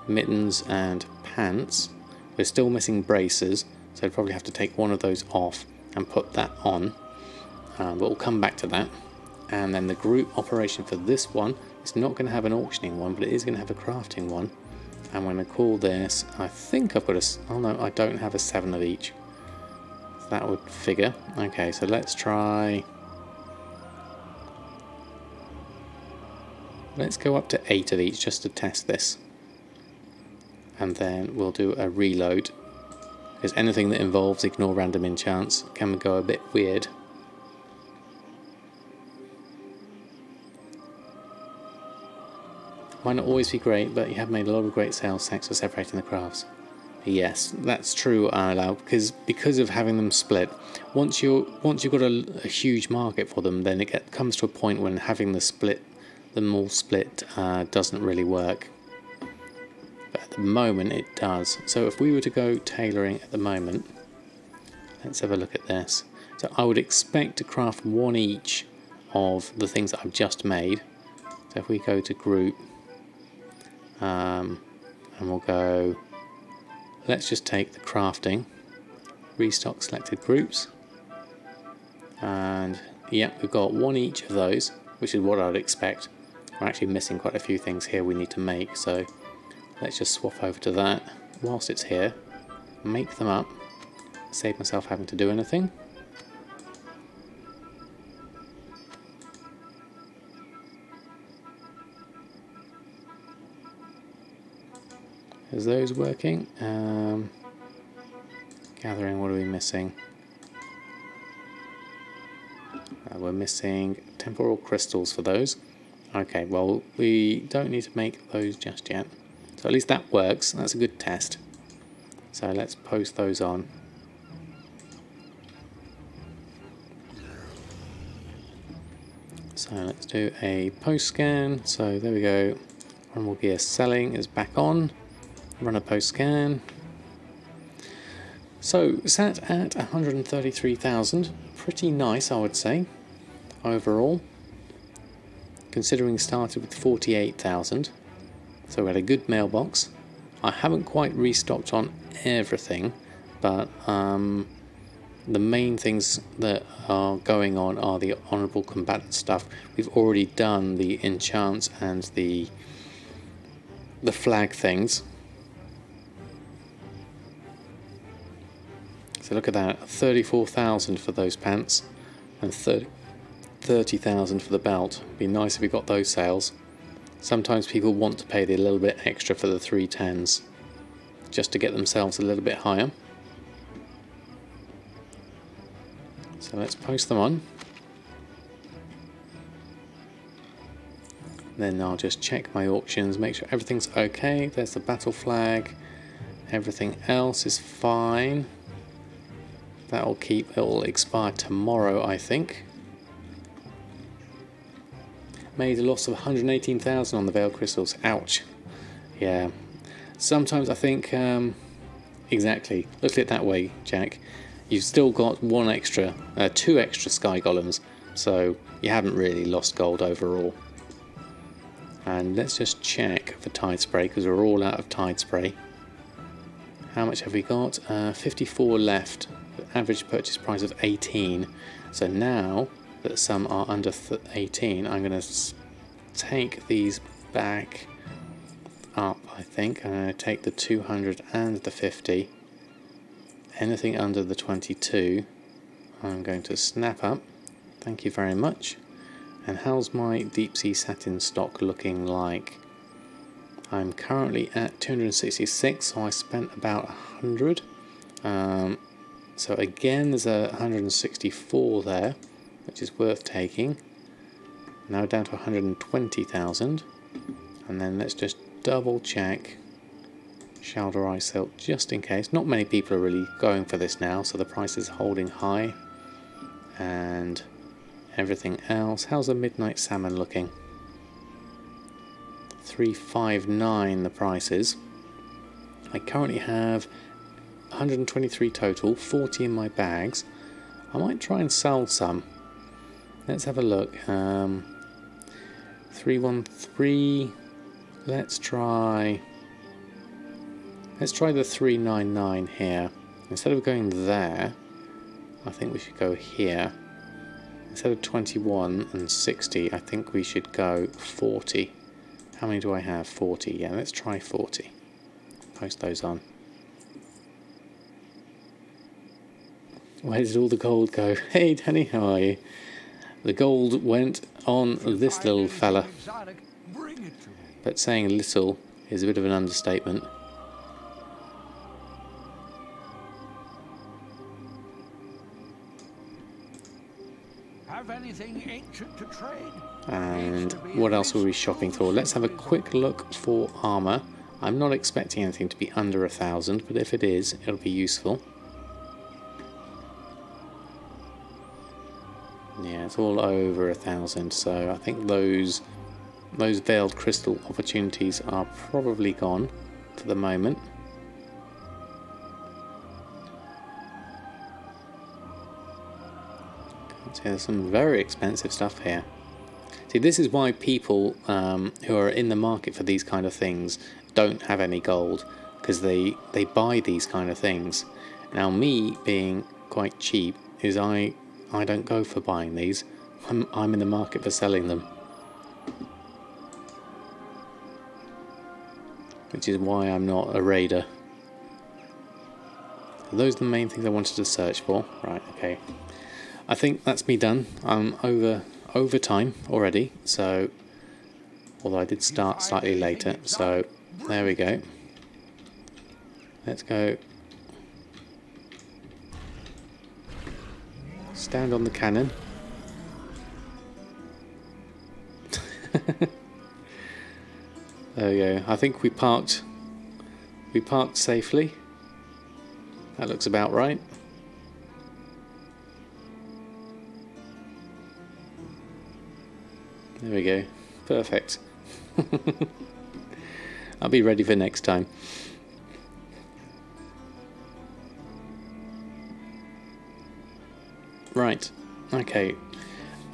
mittens and pants. We're still missing braces, so I'd probably have to take one of those off and put that on. But we'll come back to that. And then the group operation for this one is not going to have an auctioning one, but it is going to have a crafting one. And I'm going to call this, I think I've got a... Oh no, I don't have a 7 of each. So that would figure. Okay, so let's try... Let's go up to 8 of each just to test this. And then we'll do a reload. Because anything that involves ignore random enchants can go a bit weird. Might not always be great, but you have made a lot of great sales thanks for separating the crafts. Yes, that's true, Arlau, because of having them split. Once you've got a huge market for them, then it comes to a point when having them all split doesn't really work. But at the moment it does. So if we were to go tailoring at the moment, let's have a look at this. So I would expect to craft one each of the things that I've just made. So if we go to group, and we'll go, let's just take the crafting, restock selected groups, and yep, we've got one each of those, which is what I'd expect. We're actually missing quite a few things here we need to make, so let's just swap over to that whilst it's here, make them up, save myself having to do anything. Is those working? Gathering, what are we missing? We're missing temporal crystals for those. Okay, well, we don't need to make those just yet. So at least that works. That's a good test. So let's post those on. So let's do a post scan. So there we go. Rumble gear selling is back on. Run a post scan. So sat at 133,000, pretty nice I would say overall, considering started with 48,000. So we had a good mailbox. I haven't quite restocked on everything, but the main things that are going on are the honourable combatant stuff. We've already done the enchants and the flag things. So look at that, 34,000 for those pants and 30,000 for the belt. Be nice if we got those sales. Sometimes people want to pay the little bit extra for the 310s just to get themselves a little bit higher. So let's post them on. Then I'll just check my auctions, make sure everything's okay. There's the battle flag. Everything else is fine. That'll keep, it'll expire tomorrow, I think. Made a loss of 118,000 on the Veil Crystals. Ouch. Yeah. Sometimes I think, exactly. Look at it that way, Jack. You've still got two extra Sky Golems, so you haven't really lost gold overall. And let's just check for Tide Spray, because we're all out of Tide Spray. How much have we got? 54 left. Average purchase price of 18. So now that some are under 18, I'm going to take these back up, I think. I'm going to take the 200 and the 50. Anything under the 22, I'm going to snap up. Thank you very much. And how's my deep sea satin stock looking like? I'm currently at 266, so I spent about 100. So again, there's a 164 there, which is worth taking. Now down to 120,000. And then let's just double check Shalder Ice Silk just in case. Not many people are really going for this now, so the price is holding high. And everything else. How's the Midnight Salmon looking? 359 the price is. I currently have 123 total, 40 in my bags. I might try and sell some. Let's have a look. 313. Let's try the 399 here. Instead of going there, I think we should go here. Instead of 21 and 60, I think we should go 40. How many do I have? 40. Yeah, let's try 40. Post those on. Where did all the gold go? Hey Danny, how are you? The gold went on this little fella. but saying little is a bit of an understatement. Have anything ancient to trade? And what else are we shopping for? Let's have a quick look for armour. I'm not expecting anything to be under 1,000, but if it is, it'll be useful. Yeah, it's all over 1,000, so I think those veiled crystal opportunities are probably gone for the moment. So there's some very expensive stuff here. See, this is why people who are in the market for these kind of things don't have any gold, because they buy these kind of things. Now, me being quite cheap, is I don't go for buying these. I'm in the market for selling them, which is why I'm not a raider. So those are the main things I wanted to search for. Right, okay. I think that's me done. I'm over time already, so although I did start slightly later, so there we go. Let's go. Stand on the cannon. There we go. I think we parked safely. That looks about right. There we go. Perfect. I'll be ready for next time. Right. Okay.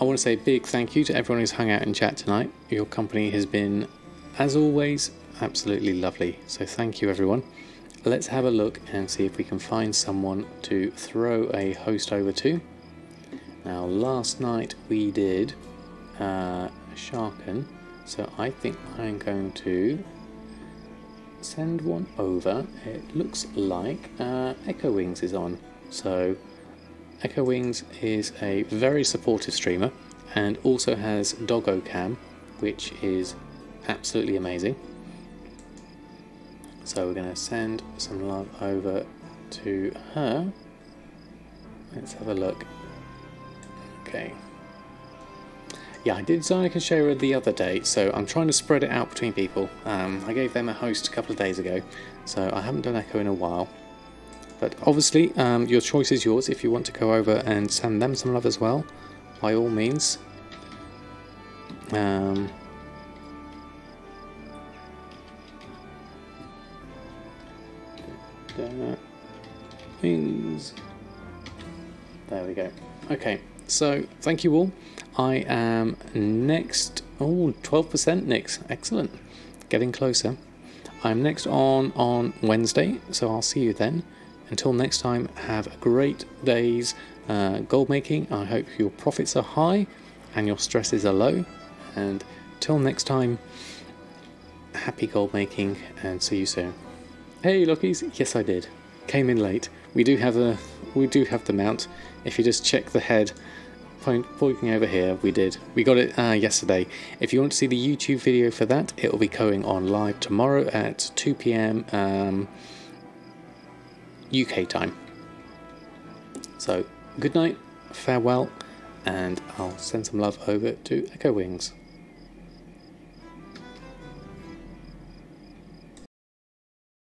I want to say a big thank you to everyone who's hung out in chat tonight. Your company has been, as always, absolutely lovely. So thank you, everyone. Let's have a look and see if we can find someone to throw a host over to. Now, last night we did Sharken, so I think I'm going to send one over. It looks like Echo Wings is on. So Echo Wings is a very supportive streamer and also has Doggo Cam, which is absolutely amazing. So we're going to send some love over to her. Let's have a look. Okay. Yeah, I did Zonic and Shara the other day, so I'm trying to spread it out between people. I gave them a host a couple of days ago, so I haven't done Echo in a while. But obviously, your choice is yours. If you want to go over and send them some love as well, by all means. Wings. There we go. Okay, so thank you all. I am next. Oh, 12% Nix. Excellent. Getting closer. I'm next on Wednesday, so I'll see you then. Until next time, have a great day's gold making. I hope your profits are high and your stresses are low. And till next time, happy gold making and see you soon. Hey, Lockies. Yes, I did. Came in late. We do have the mount. If you just check the head pointing over here, we did. We got it yesterday. If you want to see the YouTube video for that, it will be going on live tomorrow at 2 PM UK time. So good night, farewell, and I'll send some love over to Echo Wings.